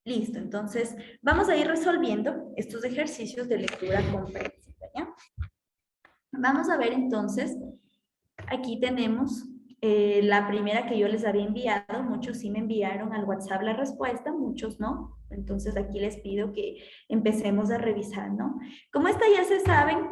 Listo, entonces vamos a ir resolviendo estos ejercicios de lectura comprensiva, ¿ya? Vamos a ver entonces, aquí tenemos la primera que yo les había enviado, muchos sí me enviaron al WhatsApp la respuesta, muchos no, entonces aquí les pido que empecemos a revisar, ¿no? Como esta ya se saben,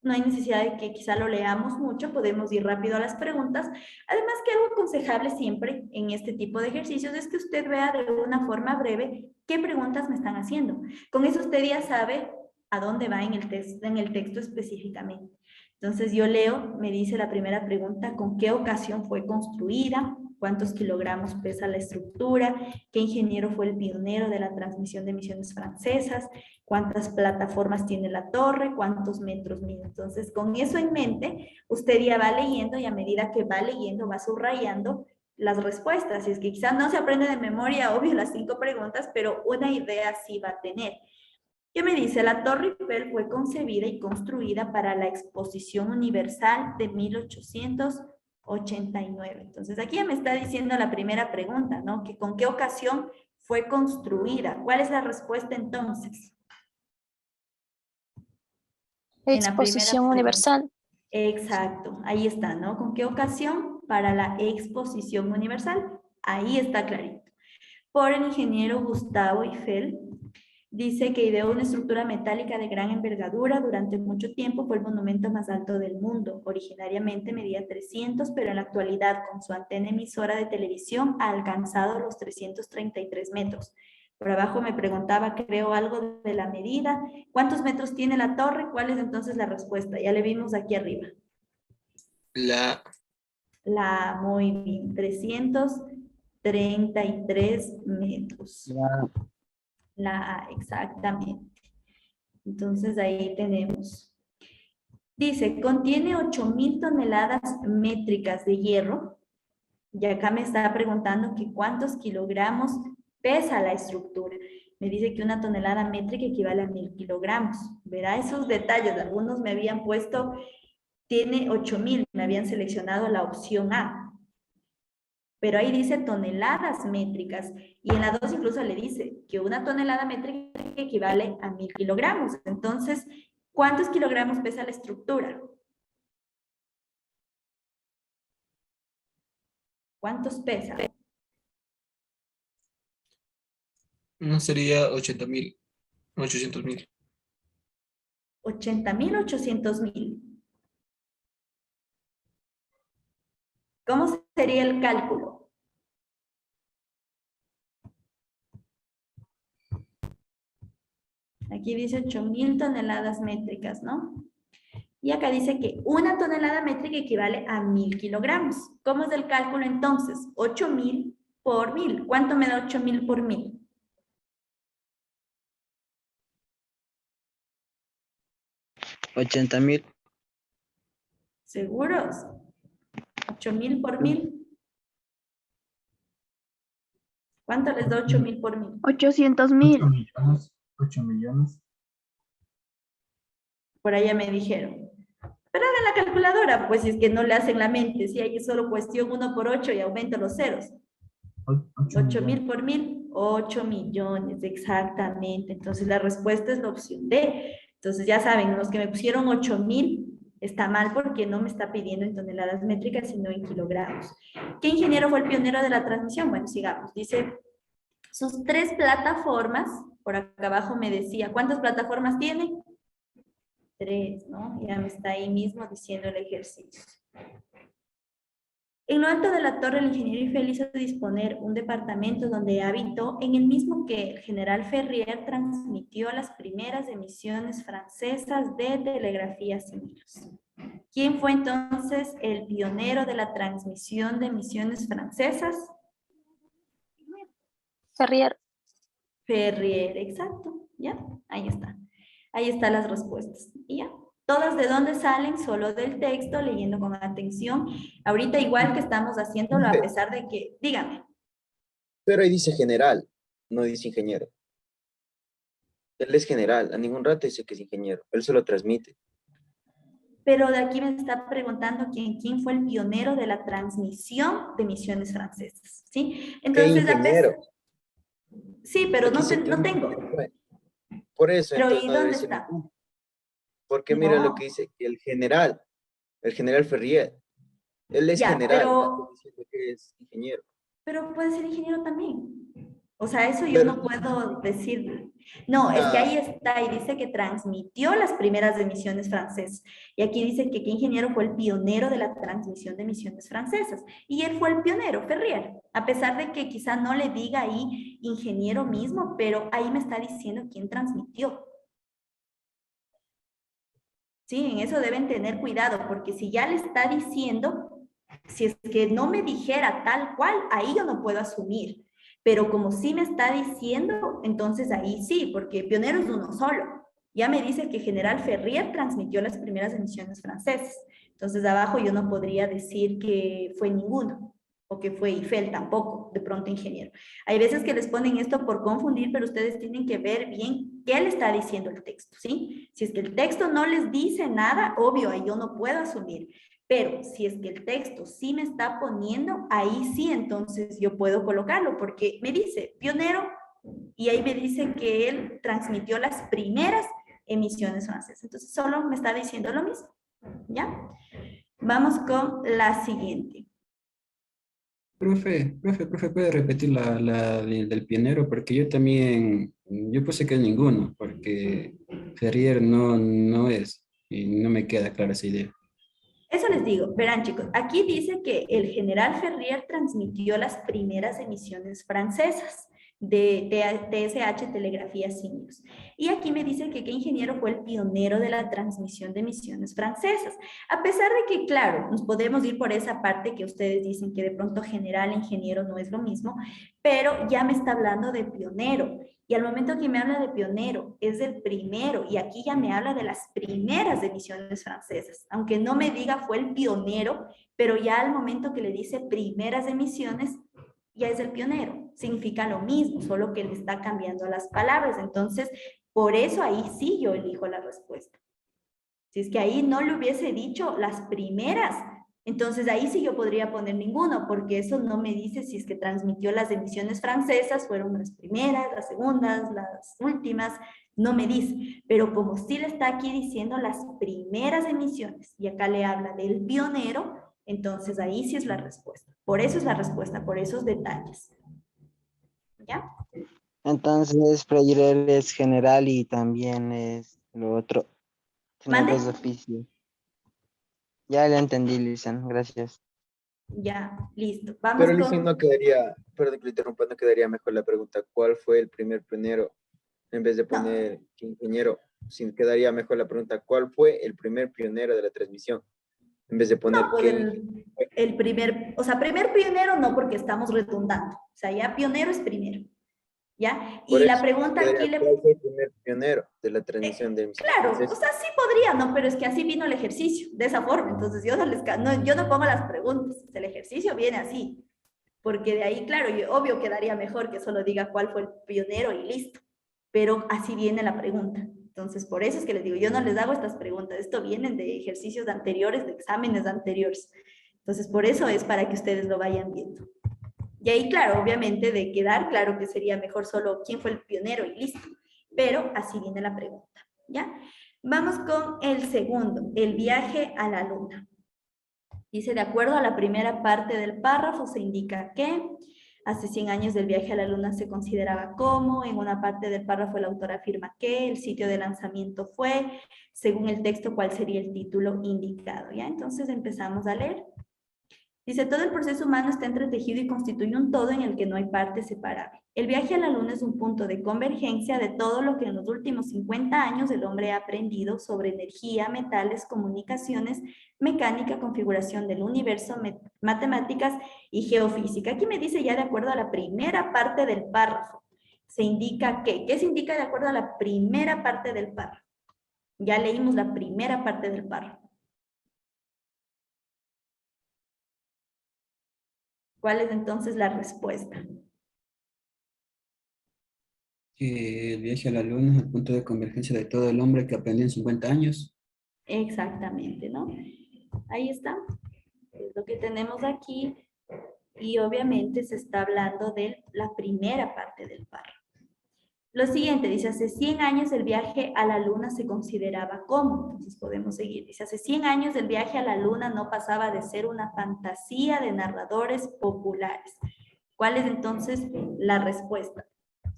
no hay necesidad de que quizá lo leamos mucho, podemos ir rápido a las preguntas. Además que algo aconsejable siempre en este tipo de ejercicios es que usted vea de una forma breve qué preguntas me están haciendo. Con eso usted ya sabe a dónde va en el texto específicamente. Entonces yo leo, me dice la primera pregunta, ¿con qué ocasión fue construida? ¿Cuántos kilogramos pesa la estructura? ¿Qué ingeniero fue el pionero de la transmisión de emisiones francesas? ¿Cuántas plataformas tiene la torre? ¿Cuántos metros mide? Entonces, con eso en mente, usted ya va leyendo y a medida que va leyendo, va subrayando las respuestas. Y es que quizás no se aprende de memoria, obvio, las 5 preguntas, pero una idea sí va a tener. ¿Qué me dice? La Torre Eiffel fue concebida y construida para la Exposición Universal de 1889. Entonces, aquí ya me está diciendo la primera pregunta, ¿no? Que ¿con qué ocasión fue construida? ¿Cuál es la respuesta entonces? En la primera Exposición pregunta. universal. Exacto, ahí está, ¿no? ¿Con qué ocasión? Para la Exposición Universal. Ahí está clarito. Por el ingeniero Gustavo Eiffel. Dice que ideó una estructura metálica de gran envergadura. Durante mucho tiempo fue el monumento más alto del mundo. Originariamente medía 300, pero en la actualidad, con su antena emisora de televisión, ha alcanzado los 333 metros. Por abajo me preguntaba, creo, algo de la medida. ¿Cuántos metros tiene la torre? ¿Cuál es entonces la respuesta? Ya le vimos aquí arriba. Muy bien, 333 metros. Exactamente. Entonces ahí tenemos. Dice, contiene 8.000 toneladas métricas de hierro. Y acá me está preguntando que cuántos kilogramos pesa la estructura. Me dice que una tonelada métrica equivale a 1.000 kilogramos. Verá esos detalles. Algunos me habían puesto, tiene 8.000, me habían seleccionado la opción A. Pero ahí dice toneladas métricas. Y en la 2 incluso le dice que una tonelada métrica equivale a 1.000 kilogramos. Entonces, ¿cuántos kilogramos pesa la estructura? ¿Cuántos pesa? No sería 80.000, 800.000. 80.000, 800.000. ¿Cómo sería el cálculo? Aquí dice 8.000 toneladas métricas, ¿no? Y acá dice que una tonelada métrica equivale a 1.000 kilogramos. ¿Cómo es el cálculo entonces? 8.000 por 1.000. ¿Cuánto me da 8.000 por 1.000? 80.000. ¿Seguros? 8.000 por 1.000. ¿Cuánto les da 8.000 por 1.000? 800.000. 8 millones. Por allá me dijeron. Pero hagan la calculadora, pues si es que no le hacen la mente. Si hay solo cuestión 1 por 8 y aumento los ceros. 8.000 por 1.000, 8 millones, exactamente. Entonces la respuesta es la opción D. Entonces ya saben, los que me pusieron 8.000 está mal porque no me está pidiendo en toneladas métricas, sino en kilogramos. ¿Qué ingeniero fue el pionero de la transmisión? Bueno, sigamos. Dice, sus 3 plataformas, por acá abajo me decía, ¿cuántas plataformas tiene? 3, ¿no? Ya me está ahí mismo diciendo el ejercicio. En lo alto de la torre, el ingeniero Eiffel hizo disponer un departamento donde habitó en el mismo que el general Ferrier transmitió las primeras emisiones francesas de telegrafía sin hilos. ¿Quién fue entonces el pionero de la transmisión de emisiones francesas? Ferrier. Ferrier, exacto, ¿ya? Ahí está. Ahí están las respuestas, ¿y ya? ¿Todas de dónde salen? Solo del texto, leyendo con atención. Ahorita igual que estamos haciéndolo a pesar de que, dígame. Pero ahí dice general, no dice ingeniero. Él es general, a ningún rato dice que es ingeniero, él se lo transmite. Pero de aquí me está preguntando quién fue el pionero de la transmisión de emisiones francesas, ¿sí? ¿Qué Entonces, ingeniero? Sí, pero Aquí no, se no tiene. tengo. Por eso, Pero entonces ¿y no dónde debe ser está? ninguno. Porque mira lo No, que dice, que el general Ferrier, él es ya, general, no estoy diciendo que es ingeniero. pero puede ser ingeniero también. O sea, eso yo Pero no puedo decir. No, es que ah, ahí está y dice que transmitió las primeras emisiones francesas. Y aquí dice que qué ingeniero fue el pionero de la transmisión de emisiones francesas. Y él fue el pionero, Ferrier. A pesar de que quizá no le diga ahí ingeniero mismo, pero ahí me está diciendo quién transmitió. Sí, en eso deben tener cuidado, porque si ya le está diciendo, si es que no me dijera tal cual, ahí yo no puedo asumir. Pero como sí me está diciendo, entonces ahí sí, porque pionero es uno solo. Ya me dice que General Ferrier transmitió las primeras emisiones francesas. Entonces abajo yo no podría decir que fue ninguno o que fue Eiffel tampoco, de pronto ingeniero. Hay veces que les ponen esto por confundir, pero ustedes tienen que ver bien qué le está diciendo el texto, ¿sí? Si es que el texto no les dice nada, obvio, ahí yo no puedo asumir. Pero si es que el texto sí me está poniendo, ahí sí, entonces yo puedo colocarlo, porque me dice pionero y ahí me dice que él transmitió las primeras emisiones francesas. Entonces solo me está diciendo lo mismo, ¿ya? Vamos con la siguiente. Profe, ¿puede repetir del pionero? Porque yo también, yo puse que es ninguno, porque Ferrier no es, y no me queda clara esa idea. Eso les digo, verán chicos, aquí dice que el general Ferrier transmitió las primeras emisiones francesas de TSH Telegrafía Signos. Y aquí me dice que qué ingeniero fue el pionero de la transmisión de emisiones francesas. A pesar de que, claro, nos podemos ir por esa parte que ustedes dicen que de pronto general, ingeniero no es lo mismo, pero ya me está hablando de pionero. Y al momento que me habla de pionero, es del primero, y aquí ya me habla de las primeras emisiones francesas. Aunque no me diga fue el pionero, pero ya al momento que le dice primeras emisiones, ya es el pionero. Significa lo mismo, solo que le está cambiando las palabras. Entonces, por eso ahí sí yo elijo la respuesta. Si es que ahí no le hubiese dicho las primeras, entonces ahí sí yo podría poner ninguno, porque eso no me dice si es que transmitió las emisiones francesas, fueron las primeras, las segundas, las últimas, no me dice. Pero como sí le está aquí diciendo las primeras emisiones, y acá le habla del pionero, entonces ahí sí es la respuesta. Por eso es la respuesta, por esos detalles. ¿Ya? Entonces, Freire es general y también es lo otro. Tiene ¿Mande? dos oficios. Ya le entendí, Lisan. Gracias. Ya, listo. Vamos pero Listen, con... no quedaría, perdón que lo interrumpa, no quedaría mejor la pregunta, ¿cuál fue el primer pionero? En vez de No, poner que ingeniero, sí quedaría mejor la pregunta, ¿cuál fue el primer pionero de la transmisión? En vez de no, poner pues qué ingeniero. el primer, o sea, primer pionero no porque estamos redundando. O sea, ya pionero es primero, ¿ya? Por Y la eso, pregunta quedaría, aquí ¿cuál fue el primer pionero de la transmisión de emisiones claro, o francesas? sea, sí podría, ¿no? Pero es que así vino el ejercicio, de esa forma. Entonces yo no no, yo no pongo las preguntas, el ejercicio viene así. Porque de ahí, claro, yo, obvio quedaría mejor que solo diga cuál fue el pionero y listo. Pero así viene la pregunta. Entonces, por eso es que les digo, yo no les hago estas preguntas. Esto vienen de ejercicios anteriores, de exámenes anteriores. Entonces, por eso es para que ustedes lo vayan viendo. Y ahí, claro, obviamente de quedar, claro que sería mejor solo quién fue el pionero y listo. Pero así viene la pregunta, ¿ya? Vamos con el segundo, el viaje a la luna. Dice, de acuerdo a la primera parte del párrafo, se indica que hace 100 años del viaje a la luna se consideraba como, en una parte del párrafo el autor afirma que el sitio de lanzamiento fue, según el texto, cuál sería el título indicado, ¿ya? Entonces empezamos a leer. Dice, todo el proceso humano está entretejido y constituye un todo en el que no hay parte separable. El viaje a la luna es un punto de convergencia de todo lo que en los últimos 50 años el hombre ha aprendido sobre energía, metales, comunicaciones, mecánica, configuración del universo, matemáticas y geofísica. Aquí me dice ya de acuerdo a la primera parte del párrafo. Se indica ¿qué se indica de acuerdo a la primera parte del párrafo? Ya leímos la primera parte del párrafo. ¿Cuál es entonces la respuesta? Que el viaje a la luna es el punto de convergencia de todo el hombre que aprendió en 50 años. Exactamente, ¿no? Ahí está. Es lo que tenemos aquí. Y obviamente se está hablando de la primera parte del párrafo. Lo siguiente, dice, hace 100 años el viaje a la luna se consideraba como. Entonces podemos seguir. Dice, hace 100 años el viaje a la luna no pasaba de ser una fantasía de narradores populares. ¿Cuál es entonces la respuesta?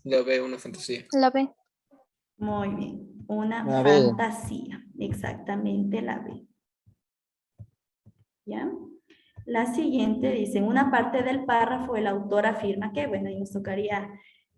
La B, una fantasía. La B. Muy bien, una La B. fantasía, exactamente la B. ¿Ya? La siguiente dice, en una parte del párrafo el autor afirma que, bueno, ahí nos tocaría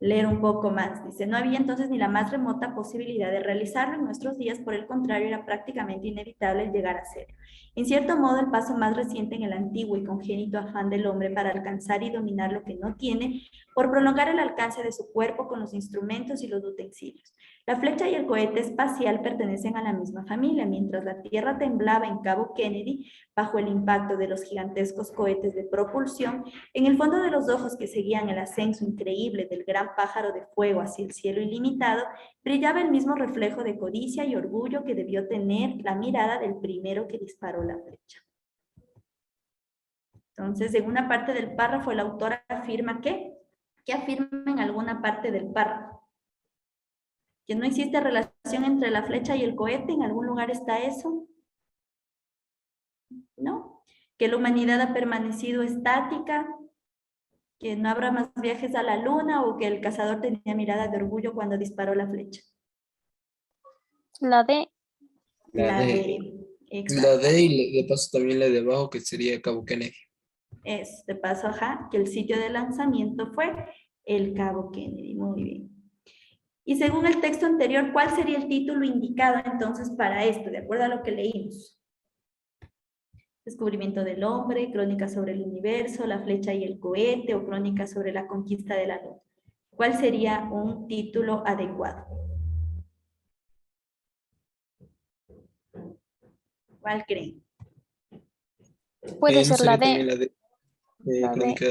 leer un poco más. Dice, no había entonces ni la más remota posibilidad de realizarlo en nuestros días, por el contrario, era prácticamente inevitable llegar a ser. En cierto modo, el paso más reciente en el antiguo y congénito afán del hombre para alcanzar y dominar lo que no tiene, por prolongar el alcance de su cuerpo con los instrumentos y los utensilios. La flecha y el cohete espacial pertenecen a la misma familia. Mientras la Tierra temblaba en Cabo Kennedy, bajo el impacto de los gigantescos cohetes de propulsión, en el fondo de los ojos que seguían el ascenso increíble del gran pájaro de fuego hacia el cielo ilimitado, brillaba el mismo reflejo de codicia y orgullo que debió tener la mirada del primero que disparó la flecha. Entonces, en una parte del párrafo, el autor afirma que, ¿qué afirma en alguna parte del párrafo? Que no existe relación entre la flecha y el cohete. ¿En algún lugar está eso? ¿No? Que la humanidad ha permanecido estática, que no habrá más viajes a la luna, o que el cazador tenía mirada de orgullo cuando disparó la flecha. La D. La D. Exacto. La D y de paso también la de abajo, que sería Cabo Kennedy. Es, de paso, ajá, que el sitio de lanzamiento fue el Cabo Kennedy. Muy bien. Y según el texto anterior, ¿cuál sería el título indicado entonces para esto, de acuerdo a lo que leímos? Descubrimiento del hombre, crónica sobre el universo, la flecha y el cohete, o crónica sobre la conquista de la luna. ¿Cuál sería un título adecuado? ¿Cuál creen? Puede ¿No ser sería la también D. la D? La D. Crónica.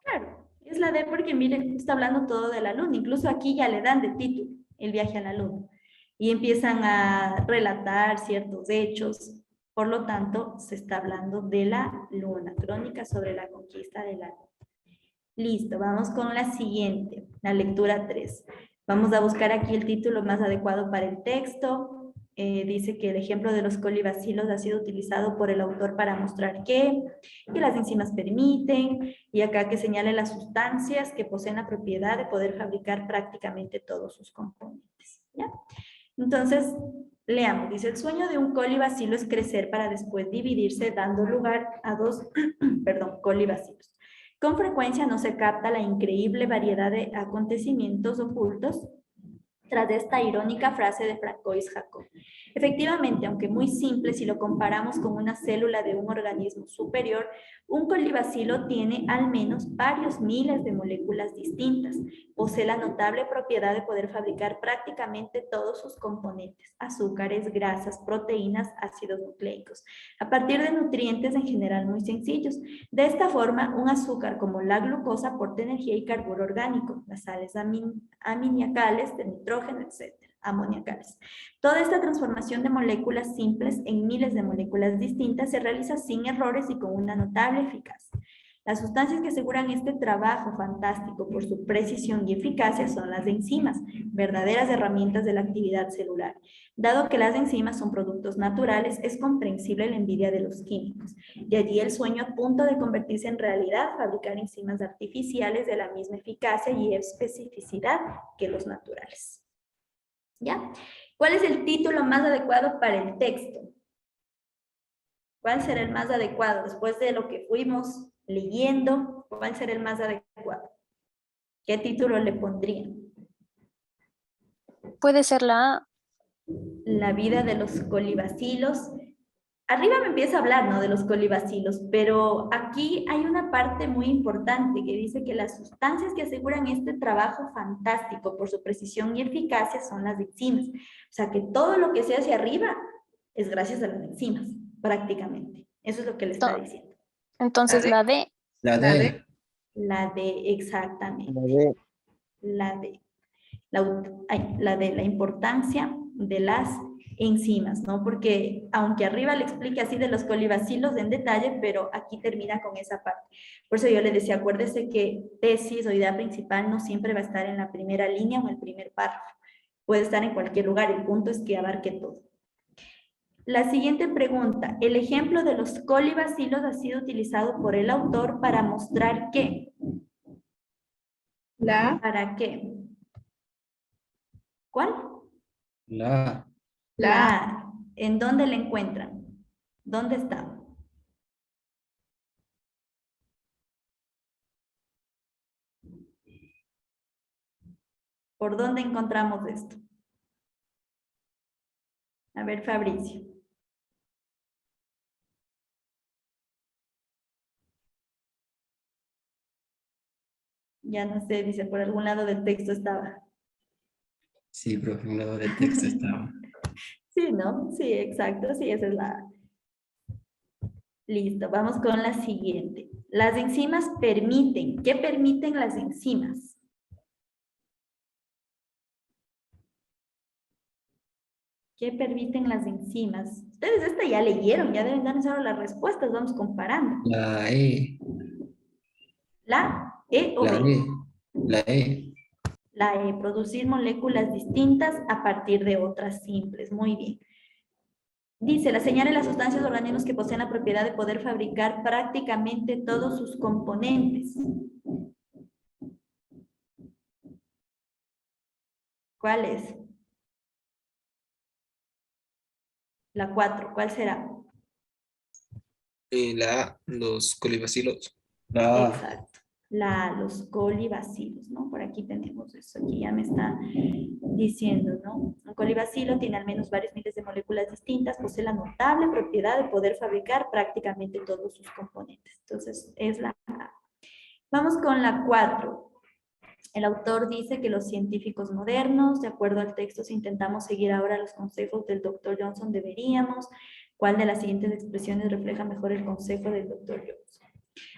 Claro, es la D porque miren, está hablando todo de la luna. Incluso aquí ya le dan de título el viaje a la luna. Y empiezan a relatar ciertos hechos. Por lo tanto, se está hablando de la luna. Crónica sobre la conquista de la luna. Listo, vamos con la siguiente, la lectura 3. Vamos a buscar aquí el título más adecuado para el texto. Dice que el ejemplo de los colibacilos ha sido utilizado por el autor para mostrar que las enzimas permiten, y acá que señale las sustancias que poseen la propiedad de poder fabricar prácticamente todos sus componentes. ¿Ya? Entonces, leamos. Dice, el sueño de un colibacilo es crecer para después dividirse, dando lugar a dos colibacilos. Con frecuencia no se capta la increíble variedad de acontecimientos ocultos tras esta irónica frase de Francois Jacob. Efectivamente, aunque muy simple si lo comparamos con una célula de un organismo superior, un colibacilo tiene al menos varios miles de moléculas distintas. Posee la notable propiedad de poder fabricar prácticamente todos sus componentes: azúcares, grasas, proteínas, ácidos nucleicos, a partir de nutrientes en general muy sencillos. De esta forma, un azúcar como la glucosa aporta energía y carburo orgánico, las sales amoniacales, de nitrógeno, etc., amoniacales. Toda esta transformación de moléculas simples en miles de moléculas distintas se realiza sin errores y con una notable eficacia. Las sustancias que aseguran este trabajo fantástico por su precisión y eficacia son las enzimas, verdaderas herramientas de la actividad celular. Dado que las enzimas son productos naturales, es comprensible la envidia de los químicos. De allí el sueño a punto de convertirse en realidad, fabricar enzimas artificiales de la misma eficacia y especificidad que los naturales. ¿Ya? ¿Cuál es el título más adecuado para el texto? ¿Cuál será el más adecuado? Después de lo que fuimos leyendo, ¿cuál será el más adecuado? ¿Qué título le pondrían? Puede ser la A. La vida de los colibacilos. Arriba me empieza a hablar, ¿no?, de los colibacilos, pero aquí hay una parte muy importante que dice que las sustancias que aseguran este trabajo fantástico por su precisión y eficacia son las enzimas. O sea, que todo lo que se hace arriba es gracias a las enzimas, prácticamente. Eso es lo que le está diciendo. Entonces la D. La D. La D, exactamente. La D. La D. La de la importancia de las enzimas, ¿no? Porque aunque arriba le explique así de los colibacilos en detalle, pero aquí termina con esa parte. Por eso yo le decía, acuérdese que tesis o idea principal no siempre va a estar en la primera línea o en el primer párrafo. Puede estar en cualquier lugar, el punto es que abarque todo. La siguiente pregunta, el ejemplo de los colibacilos ha sido utilizado por el autor para mostrar qué. ¿Para qué? ¿Cuál? La La. ¿En dónde la encuentran? ¿Dónde está? ¿Por dónde encontramos esto? A ver, Fabricio. Ya no sé, dice, por algún lado del texto estaba. sí, profe, un lado del texto estaba. Sí, ¿no? Sí, exacto, sí, esa es la... Listo, vamos con la siguiente. Las enzimas permiten, ¿qué permiten las enzimas? ¿Qué permiten las enzimas? Ustedes esta ya leyeron, ya deben darnos ahora las respuestas, vamos comparando. La E, ¿La E o la B? E, la E. La E, producir moléculas distintas a partir de otras simples. Muy bien. Dice, la señala las sustancias o organismos que poseen la propiedad de poder fabricar prácticamente todos sus componentes. ¿Cuál es? La 4, ¿cuál será? La A, los colibacilos. La A. Exacto. Los colibacilos, ¿no? Por aquí tenemos eso, aquí ya me está diciendo, ¿no? Un colibacilo tiene al menos varios miles de moléculas distintas, posee la notable propiedad de poder fabricar prácticamente todos sus componentes. Entonces, es la A. Vamos con la 4. El autor dice que los científicos modernos, de acuerdo al texto, si intentamos seguir ahora los consejos del doctor Johnson, deberíamos. ¿Cuál de las siguientes expresiones refleja mejor el consejo del doctor Johnson?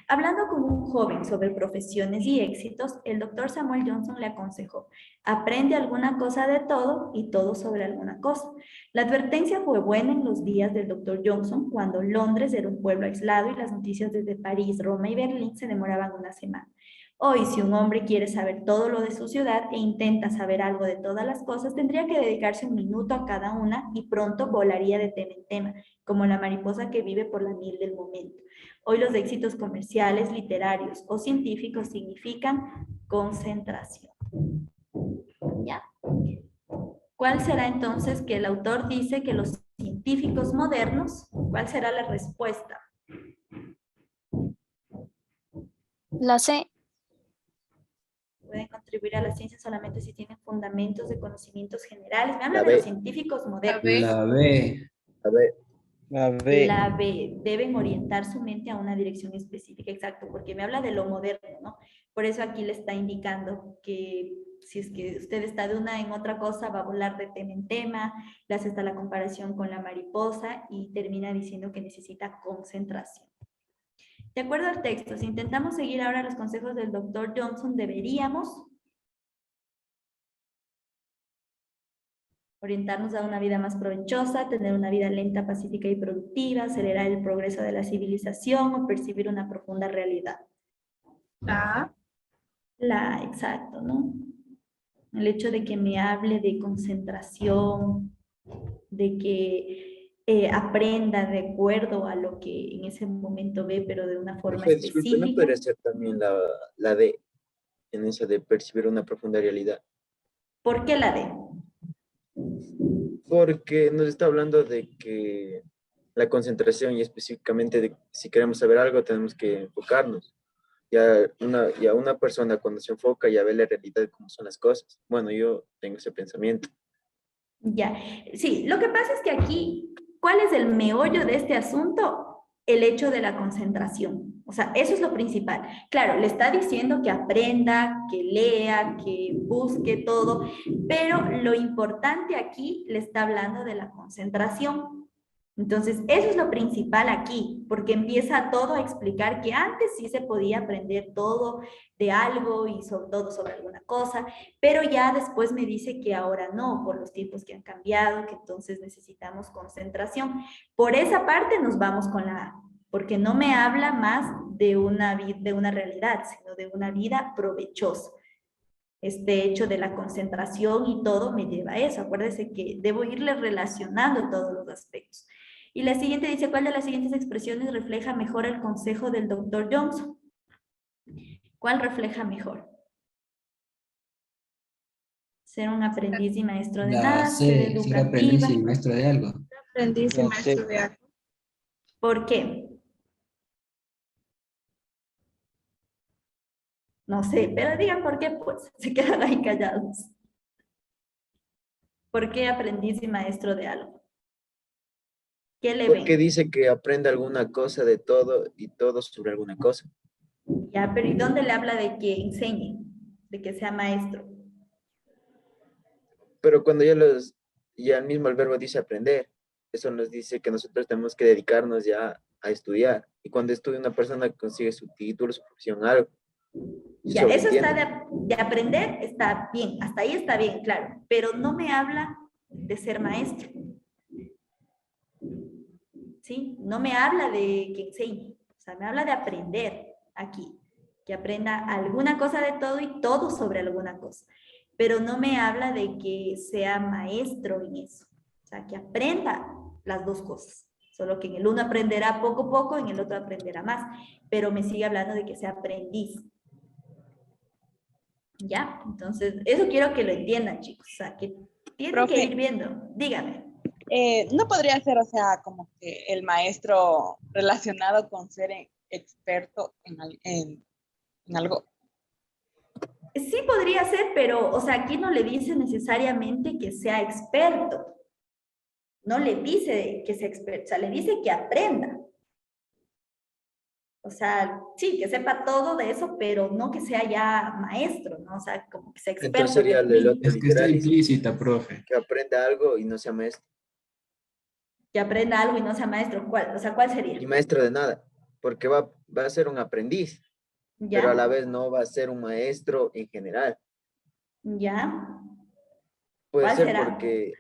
Hablando con un joven sobre profesiones y éxitos, el doctor Samuel Johnson le aconsejó, aprende alguna cosa de todo y todo sobre alguna cosa. La advertencia fue buena en los días del doctor Johnson, cuando Londres era un pueblo aislado y las noticias desde París, Roma y Berlín se demoraban una semana. Hoy, si un hombre quiere saber todo lo de su ciudad e intenta saber algo de todas las cosas, tendría que dedicarse un minuto a cada una y pronto volaría de tema en tema, como la mariposa que vive por la miel del momento. Hoy los éxitos comerciales, literarios o científicos significan concentración. ¿Ya? ¿Cuál será entonces que el autor dice que los científicos modernos, cuál será la respuesta? La C. Pueden contribuir a la ciencia solamente si tienen fundamentos de conocimientos generales. Me habla La de B. los científicos modernos. La B. A ver, La B. La B, deben orientar su mente a una dirección específica, exacto, porque me habla de lo moderno, ¿no? Por eso aquí le está indicando que si es que usted está de una en otra cosa, va a volar de tema en tema, le hace hasta la comparación con la mariposa y termina diciendo que necesita concentración. De acuerdo al texto, si intentamos seguir ahora los consejos del doctor Johnson, deberíamos orientarnos a una vida más provechosa, tener una vida lenta, pacífica y productiva, acelerar el progreso de la civilización o percibir una profunda realidad. Exacto, ¿no? El hecho de que me hable de concentración, de que aprenda de acuerdo a lo que en ese momento ve, pero de una forma profe, disculpe, ¿no específica. podría ser también la D en esa de percibir una profunda realidad? ¿Por qué la D? Porque nos está hablando de que la concentración y específicamente de si queremos saber algo tenemos que enfocarnos. Y a una persona cuando se enfoca ya ve la realidad de cómo son las cosas. Bueno, yo tengo ese pensamiento. Ya, sí, lo que pasa es que aquí, ¿cuál es el meollo de este asunto? El hecho de la concentración. O sea, eso es lo principal. Claro, le está diciendo que aprenda, que lea, que busque todo, pero lo importante aquí le está hablando de la concentración, Entonces, eso es lo principal aquí, porque empieza todo a explicar que antes sí se podía aprender todo de algo y sobre todo sobre alguna cosa, pero ya después me dice que ahora no, por los tiempos que han cambiado, que entonces necesitamos concentración. Por esa parte nos vamos con la A, porque no me habla más de una realidad, sino de una vida provechosa. Este hecho de la concentración y todo me lleva a eso. Acuérdese que debo irle relacionando todos los aspectos. Y la siguiente dice, ¿cuál de las siguientes expresiones refleja mejor el consejo del doctor Johnson? ¿Cuál refleja mejor? Ser un aprendiz y maestro de La nada, ser C, ser aprendiz educativa. y maestro de algo. Aprendiz y La maestro C. de algo. ¿Por qué? No sé, pero digan por qué, pues se quedan ahí callados. ¿Por qué aprendiz y maestro de algo? ¿Qué le Porque ven? dice que aprende alguna cosa de todo y todo sobre alguna cosa. Ya, pero ¿y dónde le habla de que enseñe? De que sea maestro. Pero cuando ya el mismo el verbo dice aprender, eso nos dice que nosotros tenemos que dedicarnos ya a estudiar. Y cuando estudia una persona consigue su título, su profesión, algo. Y Ya, eso está sobreentiende. de aprender, está bien, hasta ahí está bien, claro, pero no me habla de ser maestro, ¿sí? No me habla de que enseñe, o sea, me habla de aprender aquí, que aprenda alguna cosa de todo y todo sobre alguna cosa, pero no me habla de que sea maestro en eso, o sea, que aprenda las dos cosas, solo que en el uno aprenderá poco a poco, en el otro aprenderá más, pero me sigue hablando de que sea aprendiz. ¿Ya? Entonces, eso quiero que lo entiendan, chicos. O sea, que tienen que Profe. ir viendo. Dígame. No podría ser, o sea, como que el maestro relacionado con ser experto en algo. Sí podría ser, pero, o sea, aquí no le dice necesariamente que sea experto. No le dice que sea experto, o sea, le dice que aprenda. O sea, sí, que sepa todo de eso, pero no que sea ya maestro, ¿no? O sea, como que sea Entonces experto en sería el el mismo. otro Es que está literal, dice implícita, profe. que aprenda algo y no sea maestro. Que aprenda algo y no sea maestro. ¿Cuál? O sea, ¿cuál sería? Y maestro de nada, porque va a ser un aprendiz, pero a la ¿Ya? vez no va a ser un maestro en general. ¿Ya? Puede ¿Cuál ser será? porque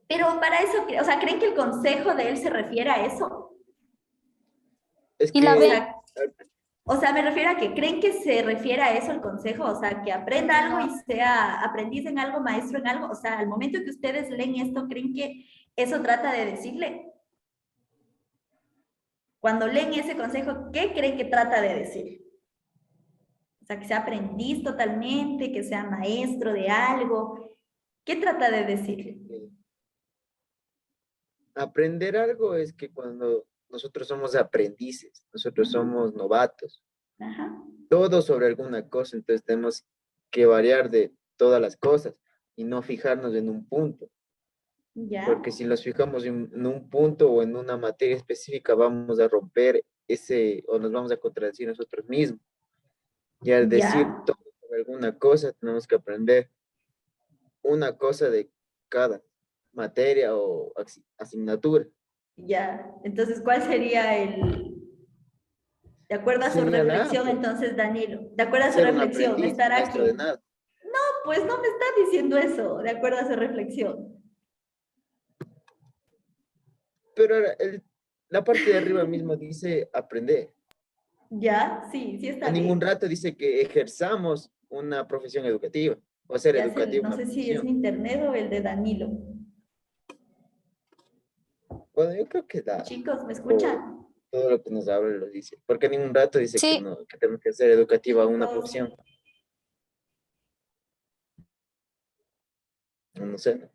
Pero para eso, o sea, ¿creen que el consejo de él se refiere a eso? es Y la O B, que sea, me refiero a que creen que se refiere a eso el consejo, o sea, que aprenda algo y sea aprendiz en algo, maestro en algo. O sea, al momento que ustedes leen esto, ¿creen que eso trata de decirle? Cuando leen ese consejo, ¿qué creen que trata de decir? O sea, que sea aprendiz totalmente, que sea maestro de algo. ¿Qué trata de decirle? aprender algo es que cuando nosotros somos aprendices, nosotros somos novatos, Ajá. todo sobre alguna cosa, entonces tenemos que variar de todas las cosas y no fijarnos en un punto, ¿Ya? porque si nos fijamos en un punto o en una materia específica, vamos a romper ese o nos vamos a contradecir nosotros mismos. Y al decir ¿Ya? todo sobre alguna cosa, tenemos que aprender una cosa de cada materia o asignatura. ¿Ya? Entonces, ¿cuál sería de acuerdo a su Sería la A, reflexión, pues, entonces, Danilo? De acuerdo a su ser un reflexión, aprendiz, estará maestro de aquí. nada. Pues no me está diciendo eso, de acuerdo a su reflexión. Pero ahora, la parte de arriba mismo dice aprender. ¿Ya? Sí, sí está En ningún bien. rato dice que ejerzamos una profesión educativa o ser educativo No una sé si es profesión. mi internet o el de Danilo. Bueno, yo creo que da Chicos, ¿me por escuchan? todo lo que nos habla lo dice. Porque en ningún rato dice que sí, no, que tenemos que ser educativa una Chicos, profesión. No, no sé, ¿no?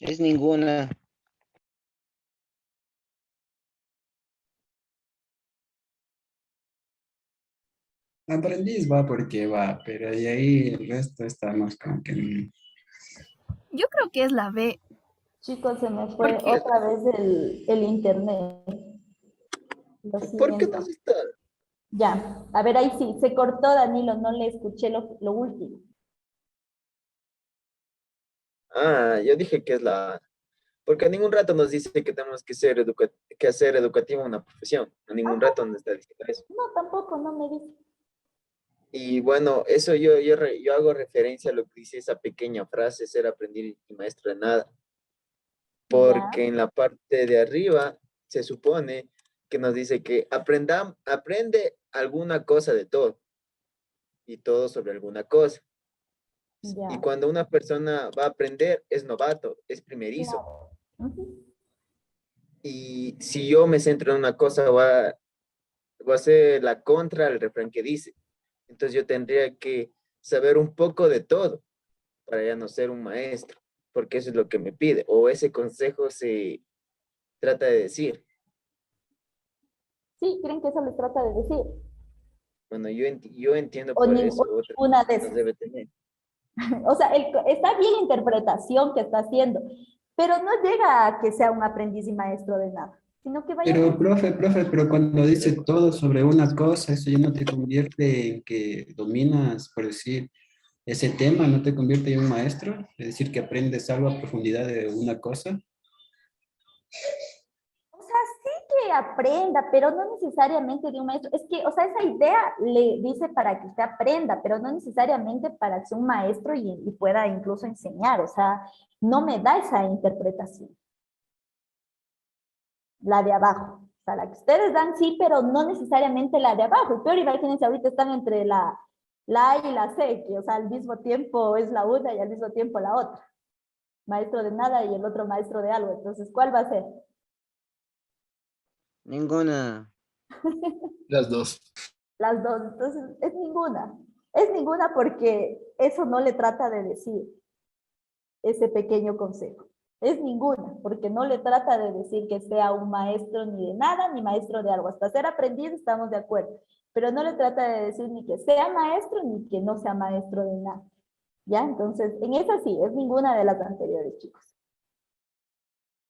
Es ninguna. Aprendiz va porque va, pero de ahí el resto está más como que... Yo creo que es la B. chicos, se me ¿Por fue qué? otra vez el internet. Lo ¿Por qué siento. nos está? Ya, a ver, ahí sí, se cortó Danilo, no le escuché lo último. Ah, yo dije que es la A. Porque a ningún rato nos dice que tenemos que que hacer educativa una profesión. A ningún rato nos está diciendo eso. No, tampoco, no me dice. Y bueno, eso yo hago referencia a lo que dice esa pequeña frase, ser aprendiz y maestro de nada. Ya, Porque en la parte de arriba se supone que nos dice que aprende alguna cosa de todo y todo sobre alguna cosa. Y ya, cuando una persona va a aprender, es novato, es primerizo. claro. Ujú. Y si yo me centro en una cosa, va a ser la contra al refrán que dice. Entonces yo tendría que saber un poco de todo para ya no ser un maestro, porque eso es lo que me pide, o ese consejo se trata de decir. Sí, ¿creen que eso les trata de decir? Bueno, yo entiendo O, por eso, o otra ninguna de nos esas. debe tener. O sea, está bien la interpretación que está haciendo, pero no llega a que sea un aprendiz y maestro de nada, sino que vaya Pero, aprendiendo. profe, pero cuando dice todo sobre una cosa, eso ya no te convierte en que dominas, por decir, ese tema, no te convierte en un maestro, es decir, que aprendes algo a profundidad de una cosa. O sea, sí que aprenda, pero no necesariamente de un maestro. Es que, o sea, esa idea le dice para que usted aprenda, pero no necesariamente para que sea un maestro y pueda incluso enseñar. O sea, no me da esa interpretación, la de abajo. O sea, la que ustedes dan sí, pero no necesariamente la de abajo. Y peor, imagínense, ahorita están entre la A y la C, que, o sea, al mismo tiempo es la una y al mismo tiempo la otra. Maestro de nada y el otro maestro de algo. Entonces, ¿cuál va a ser? Ninguna. Las dos. Las dos. Entonces, es ninguna. Es ninguna porque eso no le trata de decir ese pequeño consejo. Es ninguna, porque no le trata de decir que sea un maestro ni de nada, ni maestro de algo. Hasta ser aprendiz estamos de acuerdo, pero no le trata de decir ni que sea maestro ni que no sea maestro de nada. ¿Ya? Entonces, en esa sí, es ninguna de las anteriores, chicos.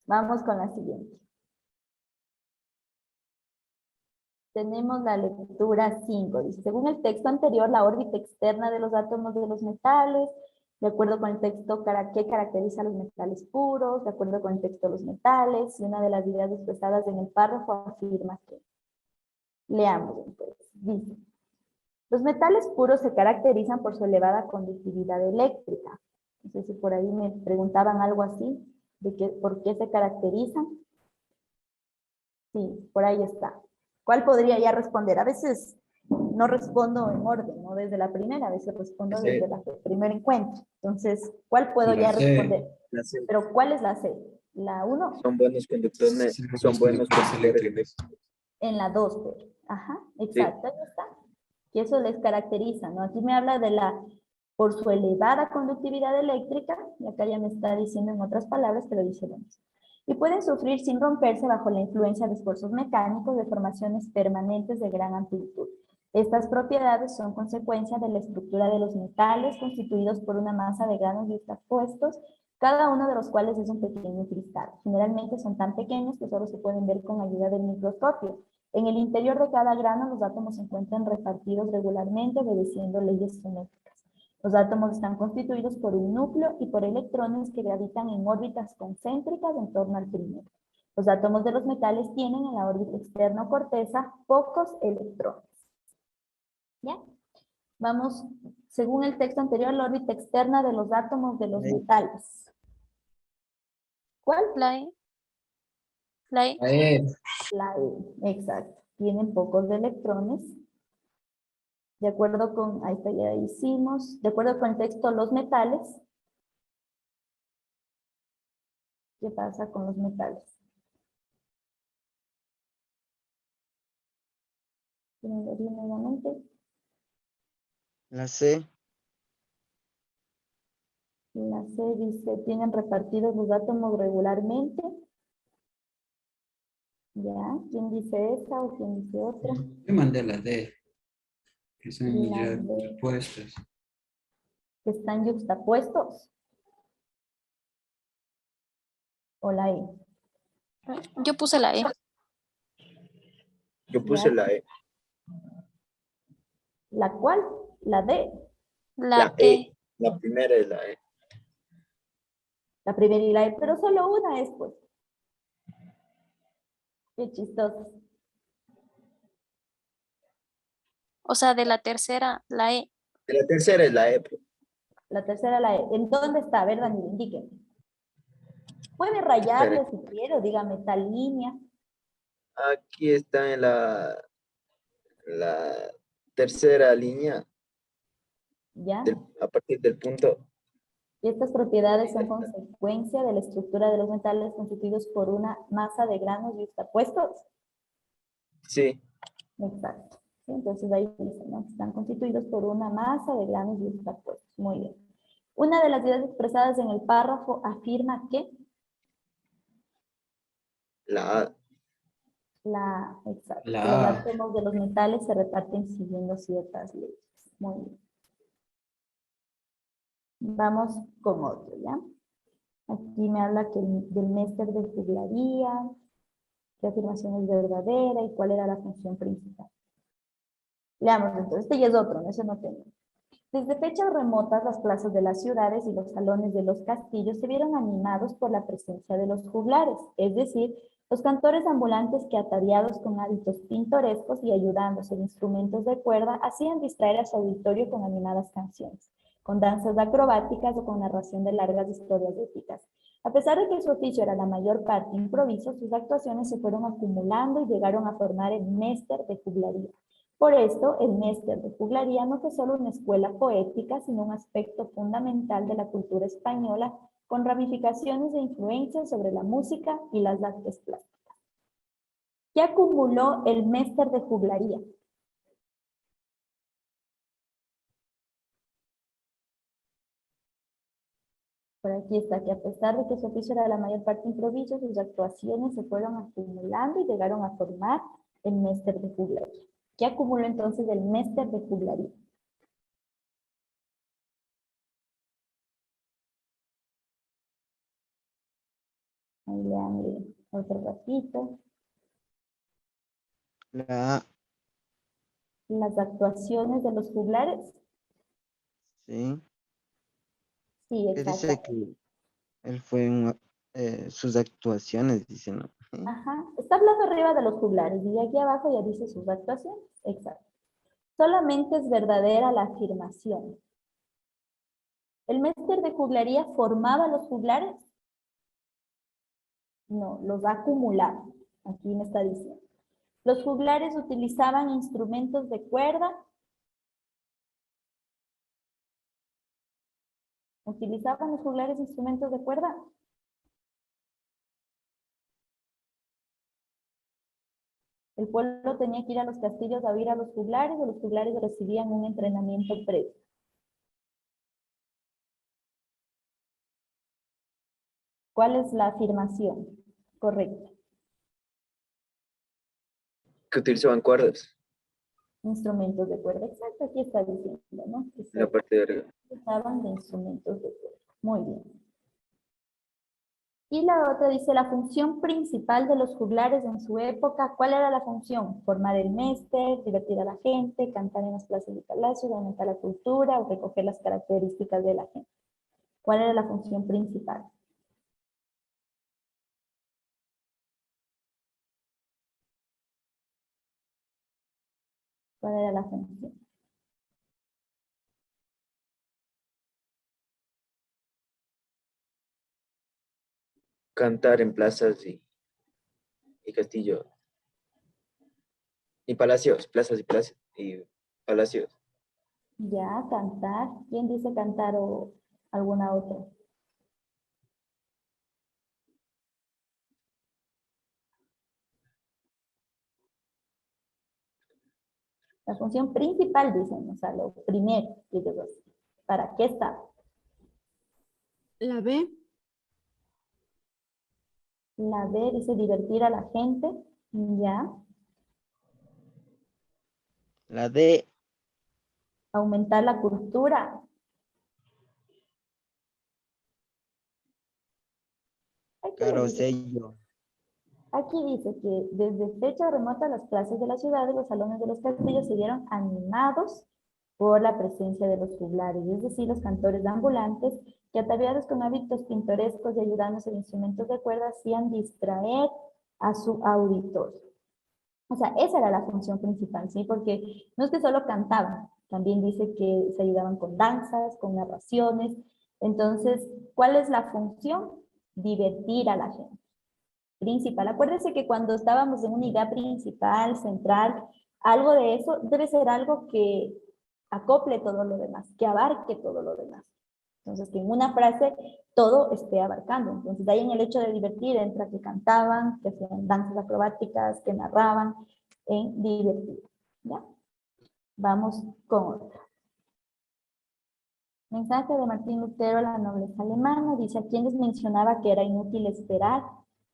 Vamos con la siguiente. Tenemos la lectura 5. Dice, según el texto anterior, la órbita externa de los átomos de los metales, de acuerdo con el texto que caracteriza a los metales puros, de acuerdo con el texto de los metales, y una de las ideas expresadas en el párrafo afirma que, leamos entonces, dice, los metales puros se caracterizan por su elevada conductividad eléctrica. No sé si por ahí me preguntaban algo así, de que, por qué se caracterizan. Sí, por ahí está. ¿Cuál podría ya responder? A veces no respondo en orden, no desde la primera, a veces respondo Sí, desde el primer encuentro. Entonces, ¿cuál puedo La ya C, responder? Pero ¿cuál es la C? ¿La 1? son los buenos conductores conductores eléctricos. En la 2, pero. Ajá, Sí, exacto, ahí está. Y eso les caracteriza, ¿no? Aquí me habla de por su elevada conductividad eléctrica, y acá ya me está diciendo en otras palabras que lo dice lo mismo. Y pueden sufrir sin romperse bajo la influencia de esfuerzos mecánicos de formaciones permanentes de gran amplitud. Estas propiedades son consecuencia de la estructura de los metales constituidos por una masa de granos yuxtapuestos, cada uno de los cuales es un pequeño cristal. Generalmente son tan pequeños que solo se pueden ver con ayuda del microscopio. En el interior de cada grano los átomos se encuentran repartidos regularmente obedeciendo leyes geométricas. Los átomos están constituidos por un núcleo y por electrones que gravitan en órbitas concéntricas en torno al primero. Los átomos de los metales tienen en la órbita externa o corteza pocos electrones. ¿Ya? Vamos, según el texto anterior, la órbita externa de los átomos de los metales. ¿Cuál? La E. La E. La E, La E, exacto. Tienen pocos electrones. De acuerdo con, ahí está, ya hicimos, de acuerdo con el texto, los metales. ¿Qué pasa con los metales? ¿Quieren ver nuevamente? La C. La C dice, tienen repartidos los átomos regularmente. ¿Ya? ¿Quién dice esa o quién dice otra? yo mandé la D, que son La ya D, puestas. que están yuxtapuestos. O la E. Yo puse la E. yo ¿Ya? puse la E. ¿La cuál? La D. La E. La primera es la E. La primera y la E, pero solo una es, pues. Qué chistoso. O sea, de la tercera, la E. La tercera es la E. La tercera, la E. ¿En dónde está? A ver, Daniel, indíqueme. Puede Espere. rayarle si quiere, o dígame tal línea. Aquí está en la tercera línea, ¿Ya? a partir del punto. Y estas propiedades son consecuencia de la estructura de los metales constituidos por una masa de granos yuxtapuestos. Sí, Exacto. ¿Sí? Entonces ahí dice, ¿no? Están constituidos por una masa de granos yuxtapuestos. Muy bien. Una de las ideas expresadas en el párrafo afirma que la A. exacto, La que los A. átomos de los metales se reparten siguiendo ciertas leyes. Muy bien. Vamos con otro, ¿ya? Aquí me habla del Mester de juglaría, qué afirmación es verdadera y cuál era la función principal. Leamos entonces, este ya es otro, ¿no? Ese no tengo. Desde fechas remotas, las plazas de las ciudades y los salones de los castillos se vieron animados por la presencia de los juglares, es decir, los cantores ambulantes que ataviados con hábitos pintorescos y ayudándose en instrumentos de cuerda, hacían distraer a su auditorio con animadas canciones, con danzas acrobáticas o con narración de largas historias épicas. A pesar de que su oficio era la mayor parte improviso, sus actuaciones se fueron acumulando y llegaron a formar el Mester de juglaría. Por esto, el Mester de juglaría no fue solo una escuela poética, sino un aspecto fundamental de la cultura española, con ramificaciones e influencias sobre la música y las artes plásticas. ¿Qué acumuló el Mester de juglaría? Por aquí está, que a pesar de que su oficio era la mayor parte improviso, sus actuaciones se fueron acumulando y llegaron a formar el Mester de juglaría. ¿Qué acumuló entonces el Mester de juglaría? Ahí leanle otro ratito. La A, Las actuaciones de los juglares. sí. Sí, Que dice exacto. que él fue sus actuaciones, dice, ¿no? Ujú. Ajá. Está hablando arriba de los juglares y aquí abajo ya dice sus actuaciones. Exacto. Solamente es verdadera la afirmación. ¿El Mester de juglaría formaba a los juglares? No, los acumulaba. Aquí me está diciendo. ¿Los juglares utilizaban instrumentos de cuerda? ¿Utilizaban los juglares instrumentos de cuerda? El pueblo tenía que ir a los castillos a oír a los juglares o los juglares recibían un entrenamiento previo. ¿Cuál es la afirmación correcta? Que utilizaban cuerdas Instrumentos de cuerda. Exacto, aquí está diciendo, ¿no? Que en la se parte de arriba. usaban de instrumentos de cuerda. Muy bien. Y la otra dice, la función principal de los juglares en su época, ¿cuál era la función? Formar el Mester, divertir a la gente, cantar en las plazas de palacio, aumentar la cultura o recoger las características de la gente. ¿Cuál era la función principal? ¿Cuál era la función? Cantar en plazas y castillo. Y palacios, plazas y palacios. Y palacios. Ya, cantar. ¿Quién dice cantar o alguna otra? La función principal, dicen, o sea, lo primero que ellos hacen. ¿Para qué está? La B. La D dice divertir a la gente. Ya. La D, Aumentar la cultura. Aquí le caro dice, sello. aquí dice que desde fecha remota las plazas de las ciudades, los salones de los castillos se vieron animados por la presencia de los juglares, es decir, los cantores ambulantes que ataviados con hábitos pintorescos y ayudándose de instrumentos de cuerda hacían distraer a su auditorio. O sea, esa era la función principal, ¿sí? Porque no es que solo cantaban, también dice que se ayudaban con danzas, con narraciones. Entonces, ¿cuál es la función? Divertir a la gente. Principal. Acuérdense que cuando estábamos en una idea principal, central, algo de eso debe ser algo que acople todo lo demás, que abarque todo lo demás. Entonces, que en una frase todo esté abarcando. Entonces, ahí en el hecho de divertir entra que cantaban, que hacían danzas acrobáticas, que narraban, en divertir. ¿Ya? Vamos con otra. Mensaje de Martín Lutero a la nobleza alemana. Dice, a quienes mencionaba que era inútil esperar.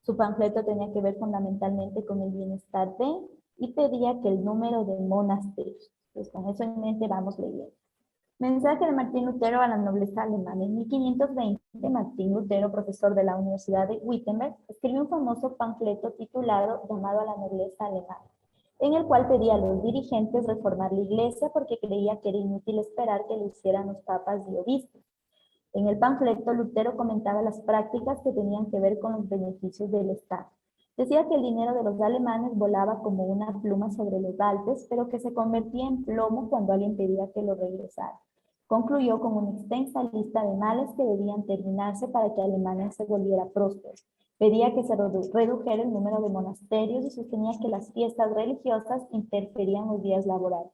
Su panfleto tenía que ver fundamentalmente con el bienestar de, y pedía que el número de monasterios. Pues con eso en mente vamos leyendo. Mensaje de Martín Lutero a la nobleza alemana. En 1520, Martín Lutero, profesor de la Universidad de Wittenberg, escribió un famoso panfleto titulado Llamado a la nobleza alemana, en el cual pedía a los dirigentes reformar la iglesia porque creía que era inútil esperar que lo hicieran los papas y obispos. En el panfleto, Lutero comentaba las prácticas que tenían que ver con los beneficios del Estado. Decía que el dinero de los alemanes volaba como una pluma sobre los Alpes, pero que se convertía en plomo cuando alguien pedía que lo regresara. Concluyó con una extensa lista de males que debían terminarse para que Alemania se volviera próspera. Pedía que se redujera el número de monasterios y sostenía que las fiestas religiosas interferían los días laborales.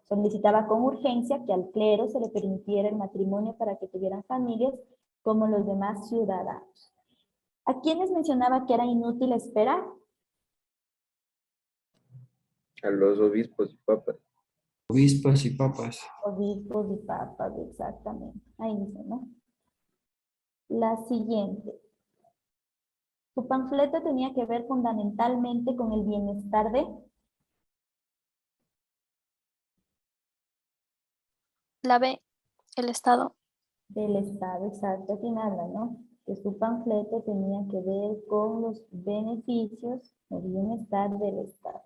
Solicitaba con urgencia que al clero se le permitiera el matrimonio para que tuvieran familias como los demás ciudadanos. ¿A quiénes mencionaba que era inútil esperar? A los obispos y papas. Obispos y papas. Obispos y papas, exactamente. Ahí dice, ¿no? La siguiente. Su panfleto tenía que ver fundamentalmente con el bienestar de... La B, el Estado. Del Estado, exacto, aquí habla, ¿no? Que su panfleto tenía que ver con los beneficios o bienestar del Estado.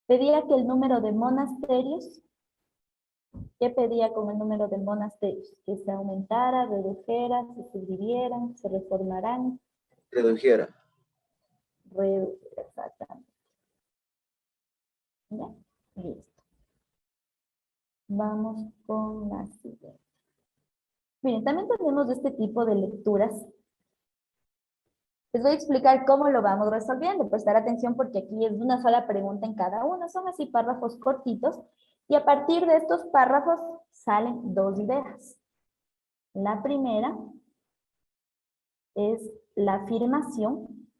Pedía que el número de monasterios, ¿qué pedía con el número de monasterios? Que se aumentara, redujera, se subdividieran, se reformaran. Redujera. Exactamente. ¿Ya? Listo. Vamos con la siguiente. Miren, también tenemos este tipo de lecturas. Les voy a explicar cómo lo vamos resolviendo. Prestar atención porque aquí es una sola pregunta en cada uno. Son así párrafos cortitos. Y a partir de estos párrafos salen dos ideas. La primera es la afirmación.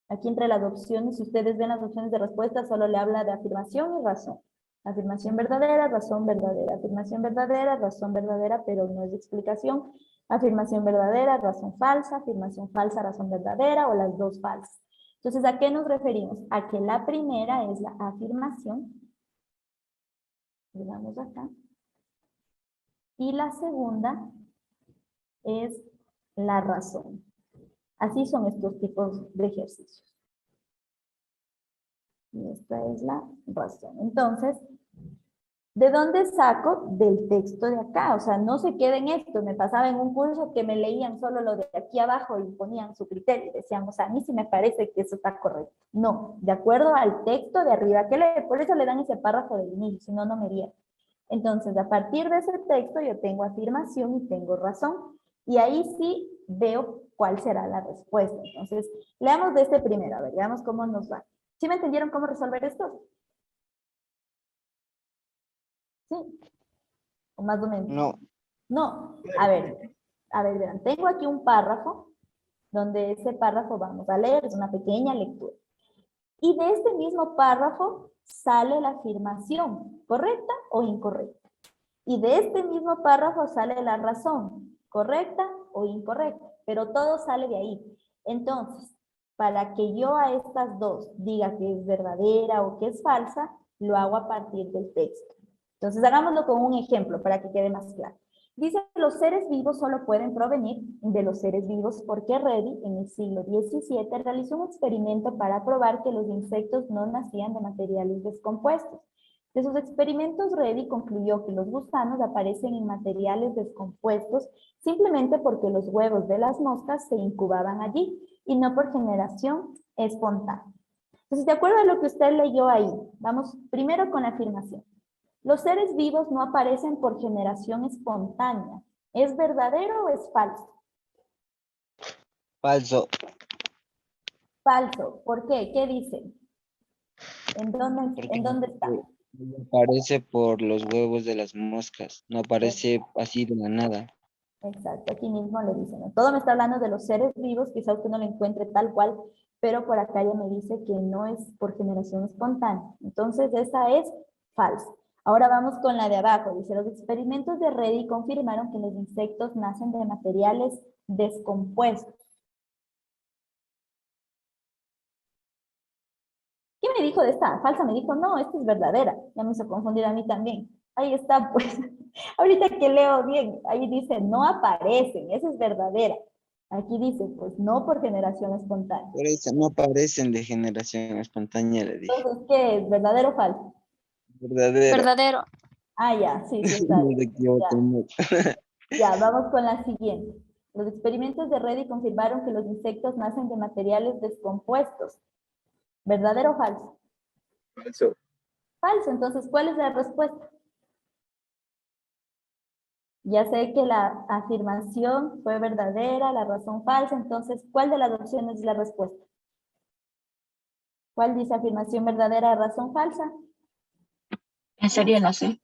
Aquí entre las opciones, si ustedes ven las opciones de respuesta, solo le habla de afirmación y razón. Afirmación verdadera, razón verdadera. Afirmación verdadera, razón verdadera, pero no es de explicación. Afirmación verdadera, razón falsa. Afirmación falsa, razón verdadera, o las dos falsas. Entonces, ¿a qué nos referimos? A que la primera es la afirmación. Digamos acá. Y la segunda es la razón. Así son estos tipos de ejercicios. Y esta es la razón. Entonces, ¿de dónde saco? Del texto de acá. O sea, no se queden esto. Me pasaba en un curso que me leían solo lo de aquí abajo y ponían su criterio. Y decían, o sea, a mí sí me parece que eso está correcto. No, de acuerdo al texto de arriba. Por eso le dan ese párrafo del inicio, si no, no me dieron. Entonces, a partir de ese texto yo tengo afirmación y tengo razón. Y ahí sí veo cuál será la respuesta. Entonces, leamos de este primero. A ver, veamos cómo nos va. ¿Sí me entendieron cómo resolver esto? ¿Sí? ¿O más o menos? No. No. A ver, verán. Tengo aquí un párrafo, donde ese párrafo vamos a leer, es una pequeña lectura. Y de este mismo párrafo sale la afirmación, ¿correcta o incorrecta? Y de este mismo párrafo sale la razón, ¿correcta o incorrecta? Pero todo sale de ahí. Entonces, para que yo a estas dos diga que es verdadera o que es falsa, lo hago a partir del texto. Entonces, hagámoslo con un ejemplo para que quede más claro. Dice, los seres vivos solo pueden provenir de los seres vivos porque Redi, en el siglo XVII, realizó un experimento para probar que los insectos no nacían de materiales descompuestos, De sus experimentos, Reddy concluyó que los gusanos aparecen en materiales descompuestos simplemente porque los huevos de las moscas se incubaban allí y no por generación espontánea. Entonces, de acuerdo a lo que usted leyó ahí, vamos primero con la afirmación. Los seres vivos no aparecen por generación espontánea. ¿Es verdadero o es falso? Falso. Falso. ¿Por qué? ¿Qué dice? ¿En dónde está? No aparece por los huevos de las moscas. No aparece así de la nada. Exacto, aquí mismo le dicen, ¿no? Todo me está hablando de los seres vivos, quizá usted no lo encuentre tal cual, pero por acá ya me dice que no es por generación espontánea. Entonces, esa es falsa. Ahora vamos con la de abajo. Dice, los experimentos de Reddy confirmaron que los insectos nacen de materiales descompuestos. ¿Qué me dijo de esta? Falsa, me dijo, no, esta es verdadera. Ya me hizo confundir a mí también. Ahí está, pues. Ahorita que leo bien, ahí dice, no aparecen, esa es verdadera. Aquí dice, pues no por generación espontánea. Por eso no aparecen de generación espontánea, le dije. Entonces, ¿qué es? ¿Verdadero o falso? Verdadero. Verdadero. Ah, ya, sí, sí está No bien. me equivoco mucho. Ya, vamos con la siguiente. Los experimentos de Reddy confirmaron que los insectos nacen de materiales descompuestos. ¿Verdadero o falso? Falso. Falso, entonces, ¿cuál es la respuesta? Ya sé que la afirmación fue verdadera, la razón falsa, entonces, ¿cuál de las opciones es la respuesta? ¿Cuál dice afirmación verdadera, razón falsa? Sería la C.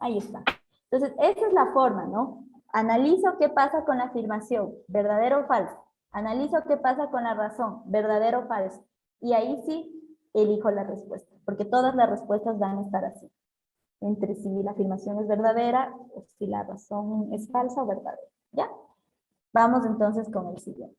Ahí está. Entonces, esa es la forma, ¿no? Analizo qué pasa con la afirmación, verdadero o falso. Analizo qué pasa con la razón, verdadero o falso. Y ahí sí elijo la respuesta, porque todas las respuestas van a estar así. Entre si la afirmación es verdadera o si la razón es falsa o verdadera. ¿Ya? Vamos entonces con el siguiente.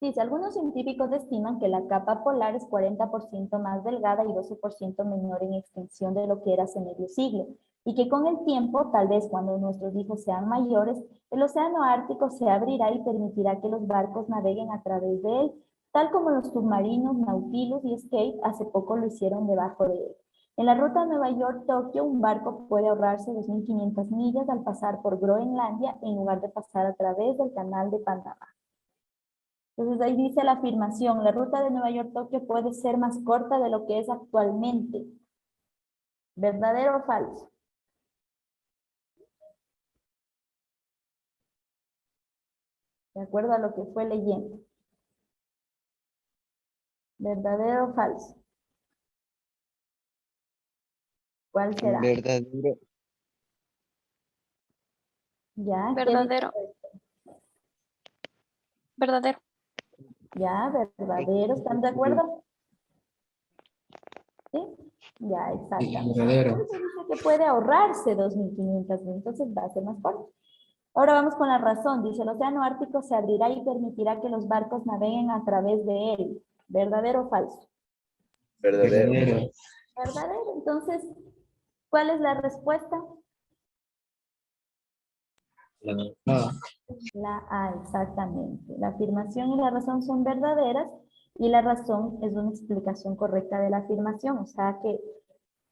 Dice, algunos científicos estiman que la capa polar es 40% más delgada y 12% menor en extensión de lo que era hace medio siglo, y que con el tiempo, tal vez cuando nuestros hijos sean mayores, el océano Ártico se abrirá y permitirá que los barcos naveguen a través de él, tal como los submarinos Nautilus y Escape hace poco lo hicieron debajo de él. En la ruta Nueva York-Tokio, un barco puede ahorrarse 2.500 millas al pasar por Groenlandia en lugar de pasar a través del canal de Panamá. Entonces ahí dice la afirmación, la ruta de Nueva York-Tokio puede ser más corta de lo que es actualmente. ¿Verdadero o falso? De acuerdo a lo que fue leyendo. ¿Verdadero o falso? ¿Cuál será? Verdadero. Ya, ¿qué Verdadero. dice? Verdadero. Ya, verdadero, ¿están de acuerdo? ¿Sí? Ya, exactamente. Verdadero. Entonces dice que puede ahorrarse 2.500, entonces va a ser más corto. Ahora vamos con la razón. Dice, el océano Ártico se abrirá y permitirá que los barcos naveguen a través de él. ¿Verdadero o falso? Verdadero. Verdadero. Verdadero. Entonces, ¿cuál es la respuesta? Ah, La A, exactamente. La afirmación y la razón son verdaderas y la razón es una explicación correcta de la afirmación. O sea que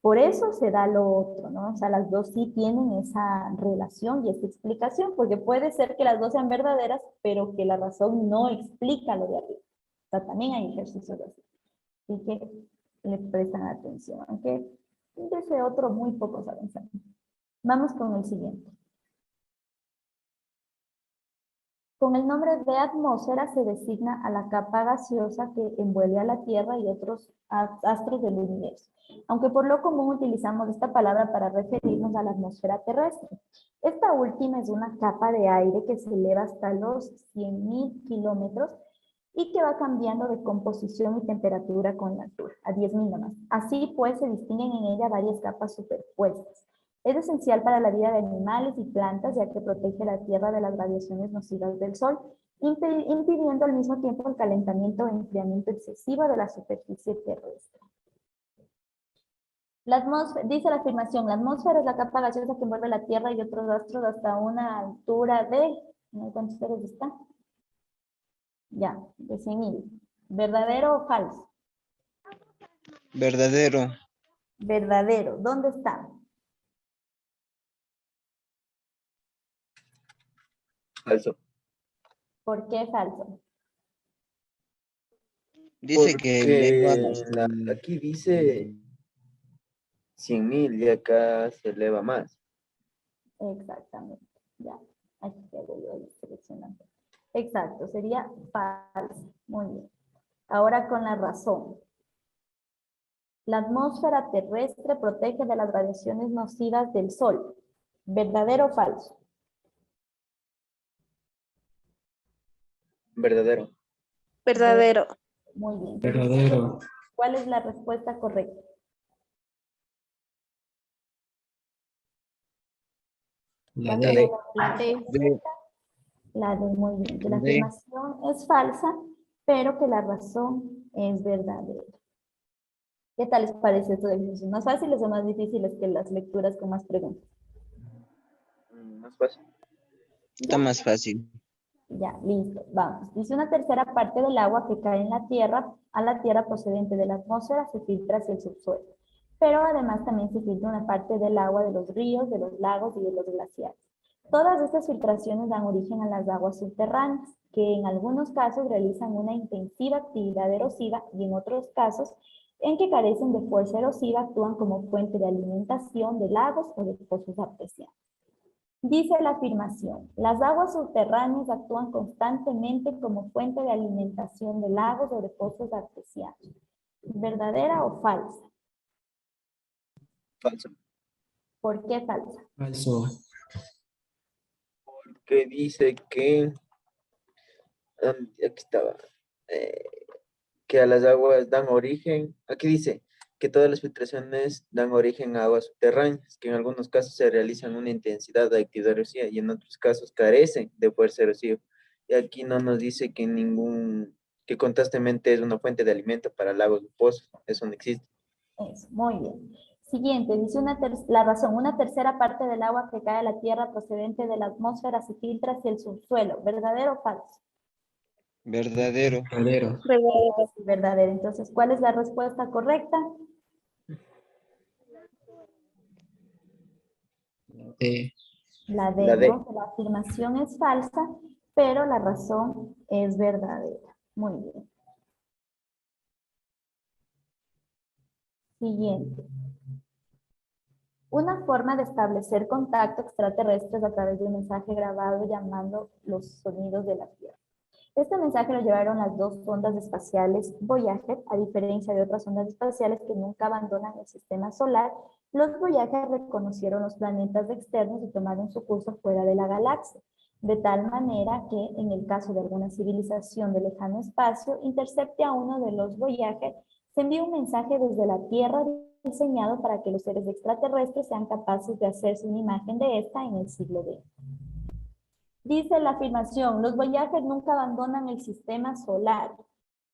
por eso se da lo otro, ¿no? O sea, las dos sí tienen esa relación y esa explicación, porque puede ser que las dos sean verdaderas, pero que la razón no explica lo de arriba. O sea, también hay ejercicios así. Así que le prestan atención, aunque de ese otro muy pocos saben. Vamos con el siguiente. Con el nombre de atmósfera se designa a la capa gaseosa que envuelve a la Tierra y otros astros del universo, aunque por lo común utilizamos esta palabra para referirnos a la atmósfera terrestre. Esta última es una capa de aire que se eleva hasta los 100.000 kilómetros y que va cambiando de composición y temperatura con la altura, a 10.000 nomás. Así pues, se distinguen en ella varias capas superpuestas. Es esencial para la vida de animales y plantas, ya que protege la Tierra de las radiaciones nocivas del Sol, impidiendo al mismo tiempo el calentamiento e enfriamiento excesivo de la superficie terrestre. La atmósfera, dice la afirmación, la atmósfera es la capa gaseosa que envuelve la Tierra y otros astros hasta una altura de, ¿cuántos ceros está? Ya, de 100.000. ¿Verdadero o falso? Verdadero. Verdadero. ¿Dónde está? Falso. ¿Por qué falso? Dice que eleva Porque aquí dice 100.000 y acá se eleva más. Exactamente. Ya, aquí quedo yo ahí seleccionando. Exacto, sería falso. Muy bien. Ahora con la razón. La atmósfera terrestre protege de las radiaciones nocivas del Sol. ¿Verdadero o falso? Verdadero. Verdadero. Muy bien. Verdadero. ¿Cuál es la respuesta correcta? La ¿Cuál D. sería La D. respuesta? La de muy bien. Que la D. afirmación es falsa, pero que la razón es verdadera. ¿Qué tal les parece estos ejercicios? ¿Más fáciles o más difíciles que las lecturas con más preguntas? Más fácil. Está más fácil. Ya, listo, vamos. Dice una tercera parte del agua que cae en la tierra, a la tierra procedente de la atmósfera, se filtra hacia el subsuelo. Pero además también se filtra una parte del agua de los ríos, de los lagos y de los glaciares. Todas estas filtraciones dan origen a las aguas subterráneas, que en algunos casos realizan una intensiva actividad erosiva y en otros casos, en que carecen de fuerza erosiva, actúan como fuente de alimentación de lagos o de pozos artesianos. Dice la afirmación, las aguas subterráneas actúan constantemente como fuente de alimentación de lagos o de pozos artesianos. ¿Verdadera o falsa? Falso. ¿Por qué falsa? Falso. Que dice que, aquí estaba, que a las aguas dan origen, aquí dice que todas las filtraciones dan origen a aguas subterráneas, que en algunos casos se realizan una intensidad de actividad erosiva y en otros casos carecen de fuerza erosiva. Y aquí no nos dice que que constantemente es una fuente de alimento para lagos y pozos, eso no existe. Eso, muy bien. Siguiente, dice la razón, una tercera parte del agua que cae a la tierra procedente de la atmósfera se filtra hacia el subsuelo. ¿Verdadero o falso? Verdadero. Verdadero. Verdadero. Verdadero. Entonces, ¿cuál es la respuesta correcta? D. La D, La D. ¿no? Que la afirmación es falsa, pero la razón es verdadera. Muy bien. Siguiente. Una forma de establecer contacto extraterrestre es a través de un mensaje grabado llamando los sonidos de la Tierra. Este mensaje lo llevaron las dos sondas espaciales Voyager, a diferencia de otras sondas espaciales que nunca abandonan el sistema solar. Los Voyager reconocieron los planetas externos y tomaron su curso fuera de la galaxia, de tal manera que, en el caso de alguna civilización de lejano espacio, intercepte a uno de los Voyager, se envía un mensaje desde la Tierra diseñado para que los seres extraterrestres sean capaces de hacerse una imagen de esta en el siglo XX. Dice la afirmación, los Voyager nunca abandonan el sistema solar.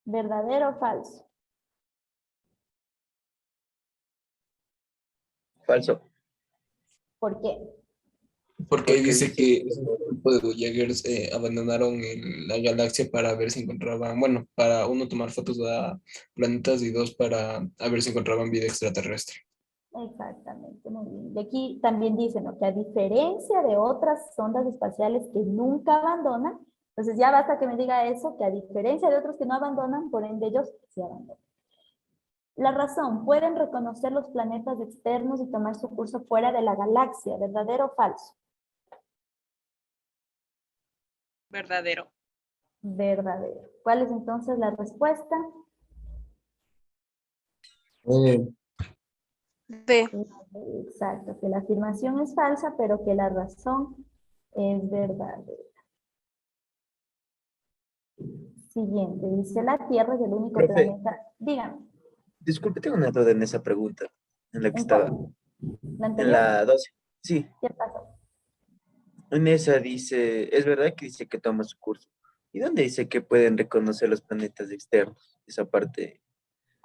¿Verdadero o falso? Falso. ¿Por qué? Porque ahí Porque dice dice que ese grupo de Voyagers abandonaron la galaxia para ver si encontraban, bueno, para uno tomar fotos a planetas y dos para a ver si encontraban vida extraterrestre. Exactamente, muy bien. Y aquí también dicen, ¿no?, que a diferencia de otras sondas espaciales que nunca abandonan, entonces ya basta que me diga eso, que a diferencia de otros que no abandonan, por ende ellos sí abandonan. La razón, pueden reconocer los planetas externos y tomar su curso fuera de la galaxia. ¿Verdadero o falso? Verdadero. Verdadero. ¿Cuál es entonces la respuesta? D. Exacto, que la afirmación es falsa, pero que la razón es verdadera. Siguiente, dice la Tierra es el único Profe. planeta. Dígame, Disculpe, tengo una duda en esa pregunta, en la que ¿en estaba, cuál? ¿La en anterior? la 12. Sí, ¿Qué pasó? en esa dice, es verdad que dice que toma su curso. ¿Y dónde dice que pueden reconocer los planetas externos? Esa parte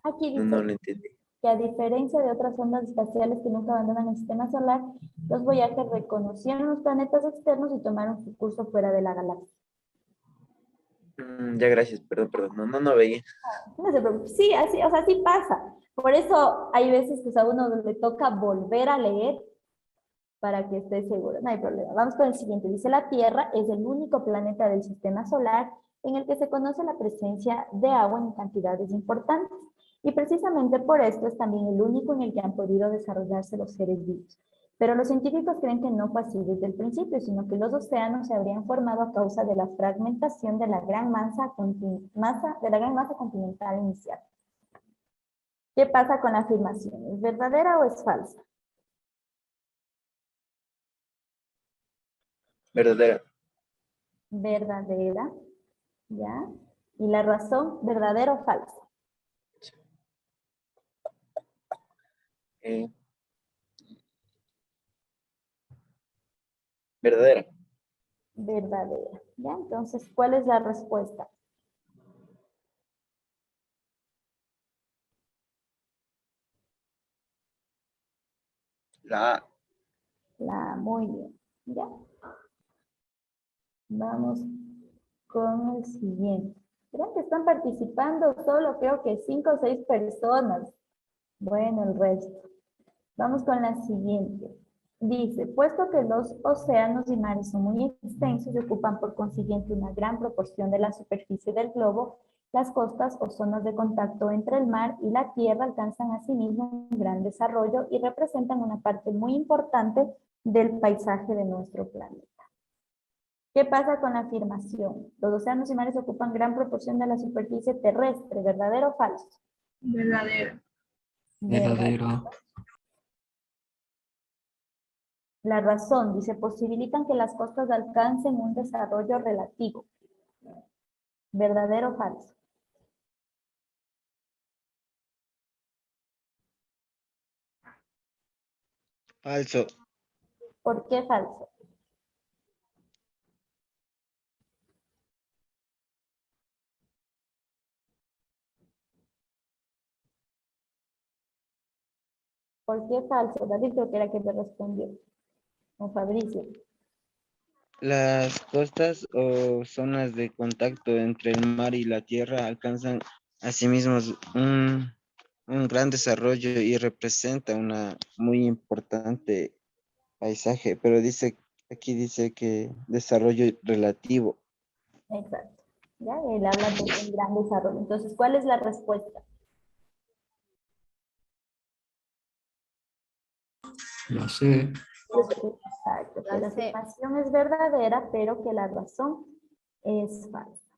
Aquí no dice la entendí. que a diferencia de otras ondas espaciales que nunca abandonan el sistema solar, los Voyager reconocieron los planetas externos y tomaron su curso fuera de la galaxia. Ya, gracias, perdón, no veía. No se preocupe. Sí, así, o sea, sí pasa. Por eso hay veces que a uno le toca volver a leer para que esté seguro. No hay problema. Vamos con el siguiente. Dice, la Tierra es el único planeta del sistema solar en el que se conoce la presencia de agua en cantidades importantes. Y precisamente por esto es también el único en el que han podido desarrollarse los seres vivos. Pero los científicos creen que no fue así desde el principio, sino que los océanos se habrían formado a causa de la fragmentación de la gran masa continental inicial. ¿Qué pasa con la afirmación? ¿Es verdadera o es falsa? Verdadera. Verdadera, ¿ya? Y la razón, ¿verdadera o falsa? Eh, verdadera. Verdadera, ¿ya? Entonces, ¿cuál es la respuesta? La A. Muy bien, ¿ya? Vamos con el siguiente. Creo que están participando solo creo que 5 o 6 personas. Bueno, el resto. Vamos con la siguiente. Dice, puesto que los océanos y mares son muy extensos y ocupan por consiguiente una gran proporción de la superficie del globo, las costas o zonas de contacto entre el mar y la tierra alcanzan asimismo un gran desarrollo y representan una parte muy importante del paisaje de nuestro planeta. ¿Qué pasa con la afirmación? Los océanos y mares ocupan gran proporción de la superficie terrestre, ¿verdadero o falso? Verdadero. Verdadero. La razón, dice, posibilitan que las costas alcancen un desarrollo relativo. ¿Verdadero o falso? Falso. ¿Por qué falso? ¿Por qué falso? David creo que era que me respondió. O Fabricio. Las costas o zonas de contacto entre el mar y la tierra alcanzan asimismo un gran desarrollo y representa una muy importante paisaje, pero aquí dice que desarrollo relativo. Exacto. ¿Ya? Él habla de un gran desarrollo. Entonces, ¿cuál es la respuesta? No sé. Exacto. Que la afirmación es verdadera, pero que la razón es falsa.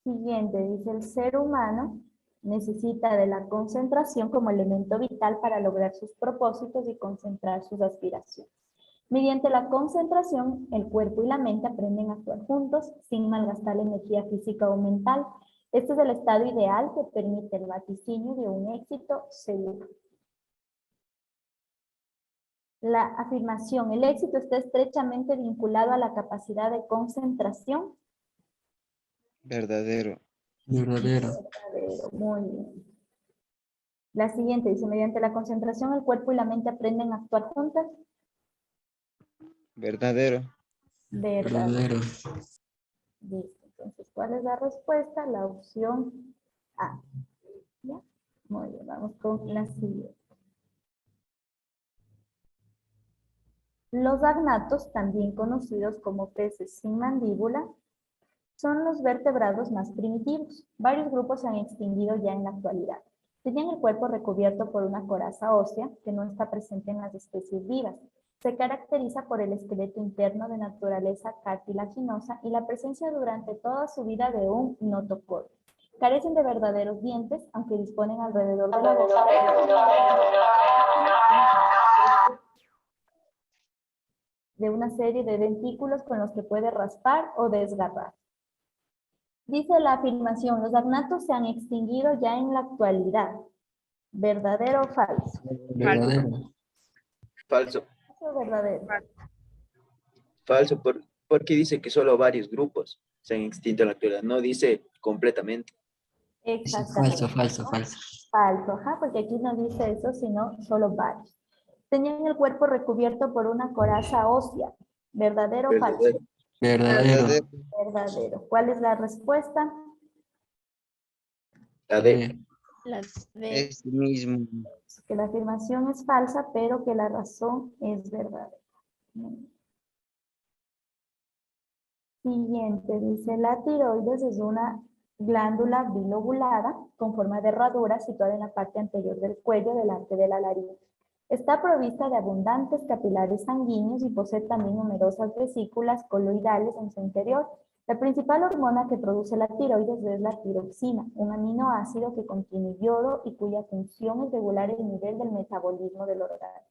Siguiente, dice, el ser humano necesita de la concentración como elemento vital para lograr sus propósitos y concentrar sus aspiraciones. Mediante la concentración, el cuerpo y la mente aprenden a actuar juntos sin malgastar la energía física o mental. Este es el estado ideal que permite el vaticinio de un éxito seguro. La afirmación, el éxito está estrechamente vinculado a la capacidad de concentración. Verdadero. Verdadero. Verdadero, muy bien. La siguiente dice, mediante la concentración el cuerpo y la mente aprenden a actuar juntas. Verdadero. Verdadero. Verdadero. Listo. Entonces, ¿cuál es la respuesta? La opción A. ¿Ya? Muy bien, vamos con la siguiente. Los agnatos, también conocidos como peces sin mandíbula, son los vertebrados más primitivos. Varios grupos se han extinguido ya en la actualidad. Tenían el cuerpo recubierto por una coraza ósea que no está presente en las especies vivas. Se caracteriza por el esqueleto interno de naturaleza cartilaginosa y la presencia durante toda su vida de un notocordio. Carecen de verdaderos dientes, aunque disponen alrededor de la boca de una serie de dentículos con los que puede raspar o desgarrar. Dice la afirmación, los agnatos se han extinguido ya en la actualidad. ¿Verdadero o falso? Verdadero. Falso. ¿Falso o verdadero? Falso, porque dice que solo varios grupos se han extinto en la actualidad. No dice completamente. Exactamente. Falso. Falso, ajá, porque aquí no dice eso, sino solo varios. Tenían el cuerpo recubierto por una coraza ósea. ¿Verdadero o falso? Verdadero. Verdadero. Verdadero. ¿Cuál es la respuesta? La D. Las B. Es mismo. Que la afirmación es falsa, pero que la razón es verdadera. Siguiente, dice, la tiroides es una glándula bilobulada con forma de herradura situada en la parte anterior del cuello delante de la laringe. Está provista de abundantes capilares sanguíneos y posee también numerosas vesículas coloidales en su interior. La principal hormona que produce la tiroides es la tiroxina, un aminoácido que contiene yodo y cuya función es regular el nivel del metabolismo del organismo.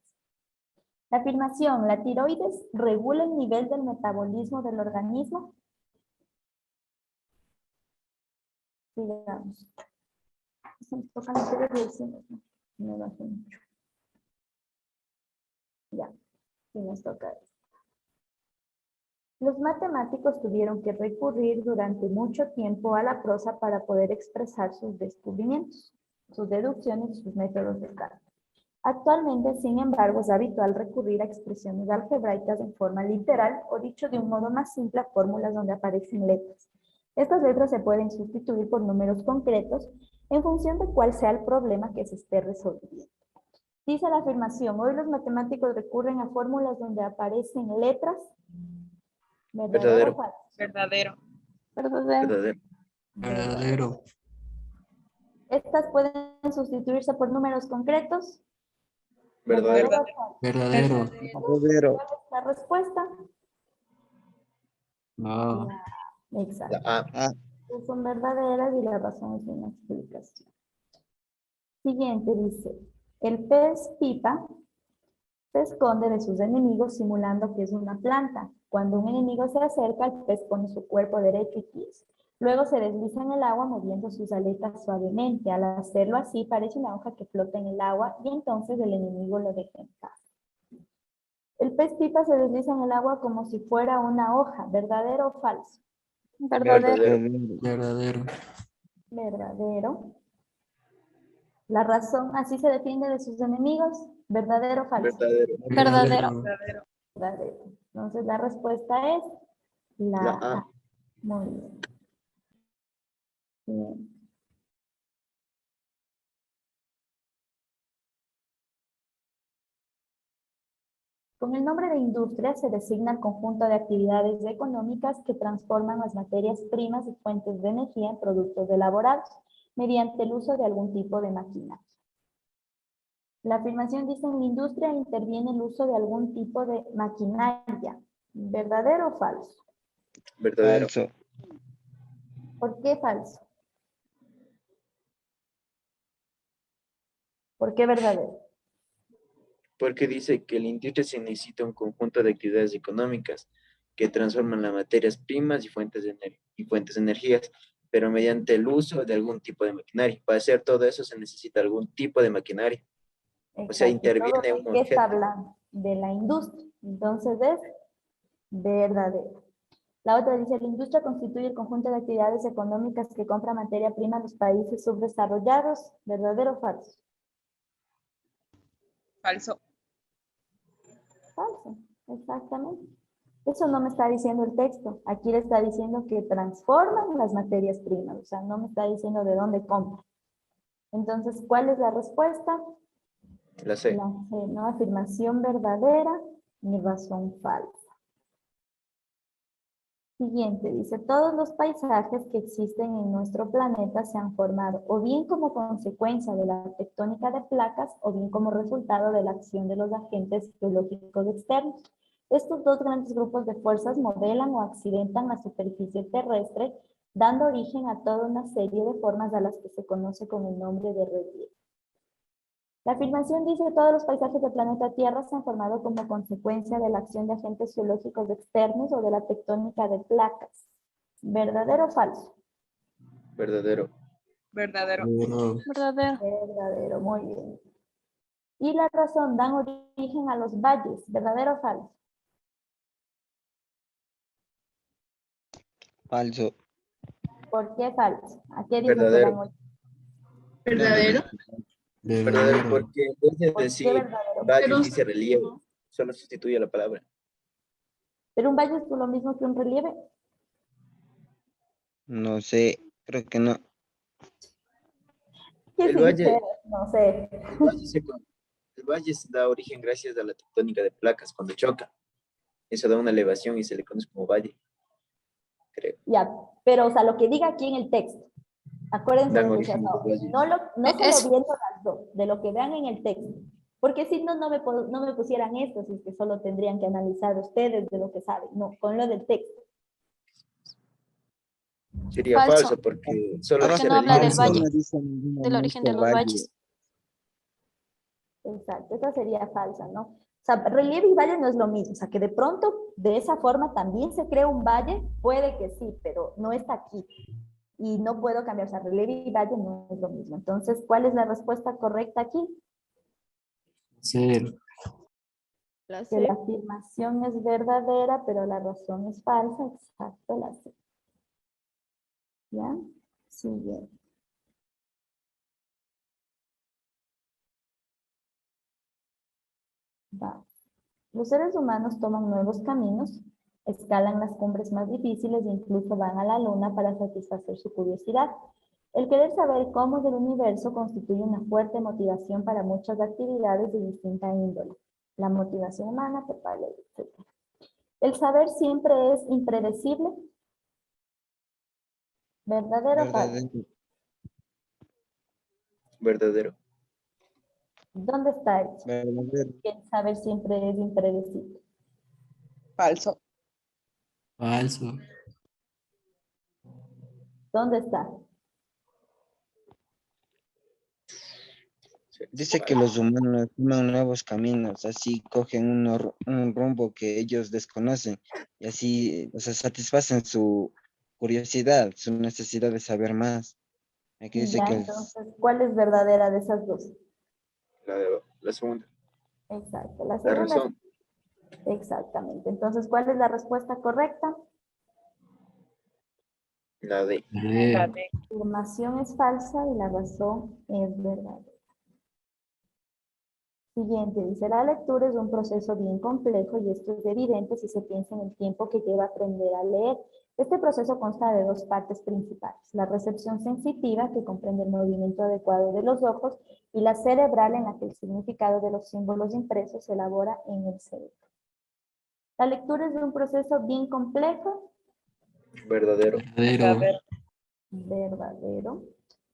La afirmación, la tiroides regula el nivel del metabolismo del organismo. Sigamos. Se nos tocan los dedos y decimos, no, no lo hace mucho. Ya, sí nos toca. Los matemáticos tuvieron que recurrir durante mucho tiempo a la prosa para poder expresar sus descubrimientos, sus deducciones y sus métodos de cálculo. Actualmente, sin embargo, es habitual recurrir a expresiones algebraicas en forma literal o, dicho de un modo más simple, a fórmulas donde aparecen letras. Estas letras se pueden sustituir por números concretos en función de cuál sea el problema que se esté resolviendo. Dice la afirmación, hoy los matemáticos recurren a fórmulas donde aparecen letras. ¿Verdadero o falso? Verdadero. Verdadero. Verdadero. Verdadero. Estas pueden sustituirse por números concretos. Verdadero. o falso? Verdadero. Verdadero. ¿Cuál es la respuesta? No. Exacto. La A. Ah, Son verdaderas y la razón es una explicación. Siguiente dice, el pez pipa se esconde de sus enemigos simulando que es una planta. Cuando un enemigo se acerca, el pez pone su cuerpo derecho y pies. Luego se desliza en el agua moviendo sus aletas suavemente. Al hacerlo así, parece una hoja que flota en el agua y entonces el enemigo lo deja en paz. El pez pipa se desliza en el agua como si fuera una hoja. ¿Verdadero o falso? Verdadero. Verdadero. Verdadero. Verdadero. La razón, así se defiende de sus enemigos. ¿Verdadero o falso? Verdadero. Verdadero. Verdadero. Entonces la respuesta es la La A. A. Muy bien. Bien. Con el nombre de industria se designa el conjunto de actividades económicas que transforman las materias primas y fuentes de energía en productos elaborados mediante el uso de algún tipo de maquinaria. La afirmación dice en la industria interviene el uso de algún tipo de maquinaria. ¿Verdadero o falso? Verdadero. falso. ¿Por qué falso? ¿Por qué verdadero? Porque dice que la industria se necesita un conjunto de actividades económicas que transforman las materias primas y fuentes de energías, pero mediante el uso de algún tipo de maquinaria. Para hacer todo eso se necesita algún tipo de maquinaria. O sea, Exacto. interviene un ¿Qué está objeto. hablando? De la industria. Entonces es verdadero. La otra dice, la industria constituye el conjunto de actividades económicas que compra materia prima a los países subdesarrollados. ¿Verdadero o falso? Falso. Falso, exactamente. Eso no me está diciendo el texto. Aquí le está diciendo que transforman las materias primas. O sea, no me está diciendo de dónde compra. Entonces, ¿cuál es la respuesta? La C. La C, ¿no? Afirmación verdadera y razón falsa. Siguiente, dice, todos los paisajes que existen en nuestro planeta se han formado o bien como consecuencia de la tectónica de placas o bien como resultado de la acción de los agentes geológicos externos. Estos dos grandes grupos de fuerzas modelan o accidentan la superficie terrestre, dando origen a toda una serie de formas a las que se conoce con el nombre de relieve. La afirmación dice que todos los paisajes del planeta Tierra se han formado como consecuencia de la acción de agentes geológicos externos o de la tectónica de placas. ¿Verdadero o falso? Verdadero. Verdadero. Verdadero. Verdadero, muy bien. Y la razón, dan origen a los valles. ¿Verdadero o falso? Falso. ¿Por qué falso? ¿A qué dicen que Verdadero. dan origen? Verdadero. Verdadero, porque en vez de ¿Por qué decir verdadero? valle dice relieve, solo sustituye la palabra. Pero un valle es lo mismo que un relieve. No sé, creo que no. ¿Qué El se valle, dice? No sé. el valle se, el valle se da origen gracias a la tectónica de placas cuando choca. Eso da una elevación y se le conoce como valle, creo. Ya, pero o sea, lo que diga aquí en el texto. Acuérdense Dan de que origen a los valles. no solo Es, viendo las dos, de lo que vean en el texto. Porque si no, no me pusieran esto, si es que solo tendrían que analizar ustedes de lo que saben. No, con lo del texto. Sería falso, falso porque solo porque dice no habla del relieve. Falso. valle, No dice en ningún del origen momento de los valle. valles. Exacto, esa sería falsa, ¿no? O sea, relieve y valle no es lo mismo. O sea, que de pronto, de esa forma también se crea un valle, puede que sí, pero no está aquí. Y no puedo cambiar. O sea, relieve y valle no es lo mismo. Entonces, ¿cuál es la respuesta correcta aquí? Cero. La Que la C. afirmación es verdadera, pero la razón es falsa. Exacto, la C. ¿Ya? Siguiente. Va. Los seres humanos toman nuevos caminos, escalan las cumbres más difíciles e incluso van a la luna para satisfacer su curiosidad. El querer saber cómo es el universo constituye una fuerte motivación para muchas actividades de distinta índole. La motivación humana, etc. El saber siempre es impredecible. ¿Verdadero o falso? Verdadero. Verdadero. ¿Dónde está hecho? Verdadero. Que el saber siempre es impredecible. Falso. Falso. ¿Dónde está? Dice que los humanos toman nuevos caminos, así cogen un rumbo que ellos desconocen y así, o sea, satisfacen su curiosidad, su necesidad de saber más. Aquí dice Ya, que entonces, ¿cuál es verdadera de esas dos? La segunda. Exacto, la La segunda es razón. exactamente. Entonces, ¿cuál es la respuesta correcta? La D. La Verdadero. D. La afirmación es falsa y la razón es verdadera. Siguiente, dice, la lectura es un proceso bien complejo y esto es evidente si se piensa en el tiempo que lleva aprender a leer. Este proceso consta de dos partes principales, la recepción sensitiva, que comprende el movimiento adecuado de los ojos, y la cerebral, en la que el significado de los símbolos impresos se elabora en el cerebro. La lectura es un proceso bien complejo. Verdadero. Verdadero. Verdadero.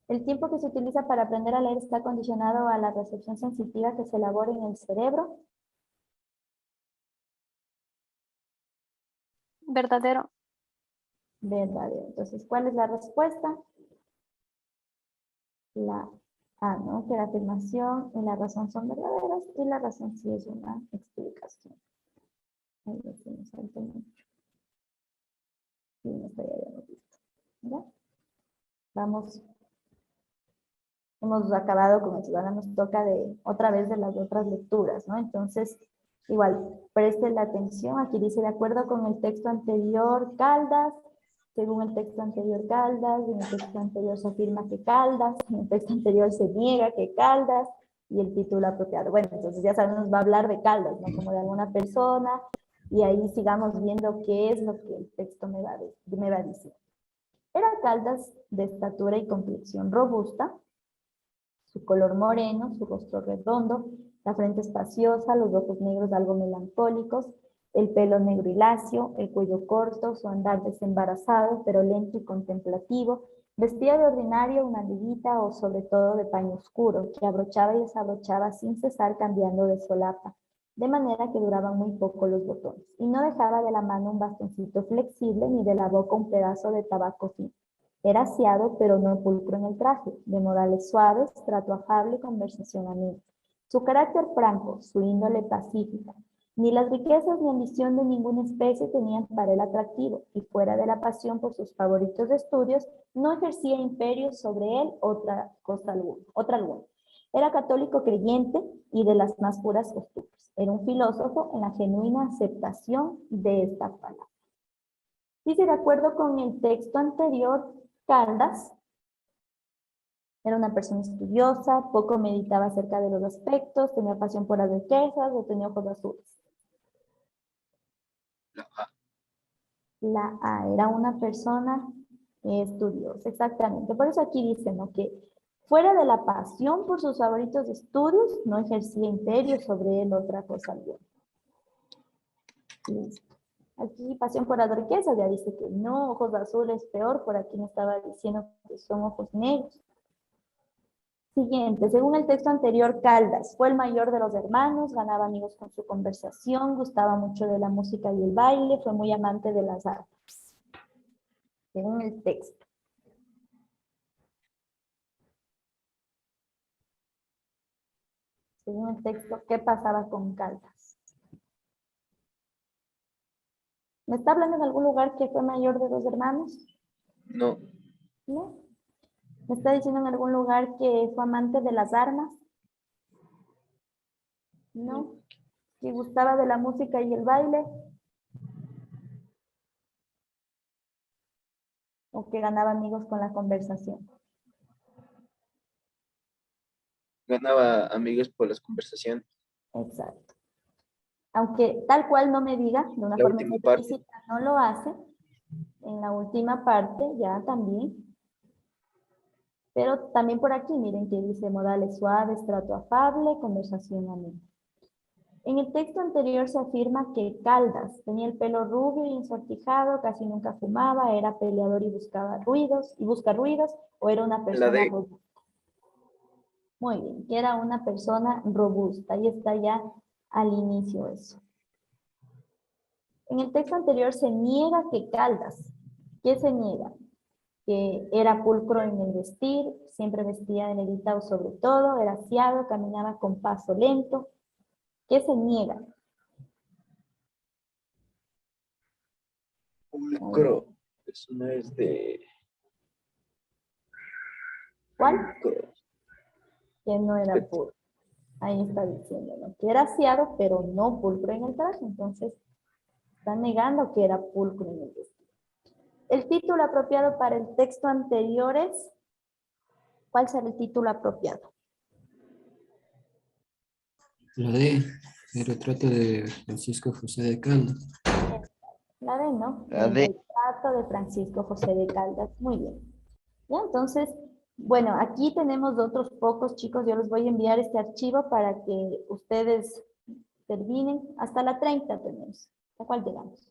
El tiempo que se utiliza para aprender a leer está condicionado a la recepción sensitiva que se elabora en el cerebro. Verdadero. Verdadero. Entonces, ¿cuál es la respuesta? La A, ¿no? Que la afirmación y la razón son verdaderas y la razón sí es una explicación. Ahí lo tienes, salto mucho. Sí, no estoy habíamos visto. ¿Ya? Vamos. Hemos acabado con eso, ahora nos toca de otra vez de las otras lecturas, ¿no? Entonces, igual, presten la atención, aquí dice, de acuerdo con el texto anterior, Caldas, según el texto anterior, Caldas, en el texto anterior se afirma que Caldas, en el texto anterior se niega que Caldas, y el título apropiado. Bueno, entonces ya sabemos, va a hablar de Caldas, ¿no? Como de alguna persona, y ahí sigamos viendo qué es lo que el texto me va a decir. Era Caldas de estatura y complexión robusta, su color moreno, su rostro redondo, la frente espaciosa, los ojos negros algo melancólicos, el pelo negro y lacio, el cuello corto, su andar desembarazado, pero lento y contemplativo, vestía de ordinario una liguita o sobre todo de paño oscuro, que abrochaba y desabrochaba sin cesar cambiando de solapa, de manera que duraban muy poco los botones, y no dejaba de la mano un bastoncito flexible ni de la boca un pedazo de tabaco fino. Era aseado, pero no pulcro en el traje, de modales suaves, trato afable y conversación amena. Su carácter franco, su índole pacífica, ni las riquezas ni ambición de ninguna especie tenían para él atractivo, y fuera de la pasión por sus favoritos estudios, no ejercía imperio sobre él otra alguna. Era católico creyente y de las más puras costumbres. Era un filósofo en la genuina aceptación de esta palabra. Dice, de acuerdo con el texto anterior, Caldas era una persona estudiosa, poco meditaba acerca de los aspectos, tenía pasión por las riquezas o tenía ojos azules. La A. La A, era una persona estudiosa, exactamente. Por eso aquí dice, ¿no? Que fuera de la pasión por sus favoritos estudios, no ejercía imperio sobre él otra cosa alguna. Listo. Aquí pasión por las riquezas, ya dice que no, ojos azules peor, por aquí me estaba diciendo que son ojos negros. Siguiente, según el texto anterior, Caldas fue el mayor de los hermanos, ganaba amigos con su conversación, gustaba mucho de la música y el baile, fue muy amante de las artes. Según el texto. Según el texto, ¿qué pasaba con Caldas? ¿Me está hablando en algún lugar que fue mayor de dos hermanos? No, ¿No? ¿Me está diciendo en algún lugar que fue amante de las armas? ¿No? ¿Que gustaba de la música y el baile? ¿O que ganaba amigos con la conversación? ganaba amigos por las conversaciones. Exacto. Aunque tal cual no me diga, de una La forma última parte. explícita, no lo hace. En la última parte ya también. Pero también por aquí, miren que dice modales suaves, trato afable, conversación amena. En el texto anterior se afirma que Caldas tenía el pelo rubio y ensortijado, casi nunca fumaba, era peleador y busca ruidos, o era una La persona D. robusta. Muy bien, que era una persona robusta. Ahí está ya al inicio eso. En el texto anterior se niega que Caldas, ¿qué se niega? Que era pulcro en el vestir, siempre vestía de negrita sobre todo, era aseado, caminaba con paso lento. ¿Qué se niega? Pulcro. Eso no es de... ¿Cuál? Pulcro. Que no era pulcro. Ahí está diciendo, ¿no? Que era aseado, pero no pulcro en el traje. Entonces, está negando que era pulcro en el vestir. El título apropiado para el texto anterior es, ¿cuál será el título apropiado? La D, el retrato de Francisco José de Caldas. La D, ¿no? La El D. retrato de Francisco José de Caldas. Muy bien. Ya, entonces, bueno, aquí tenemos otros pocos, chicos. Yo les voy a enviar este archivo para que ustedes terminen. Hasta la 30 tenemos. ¿A cuál llegamos?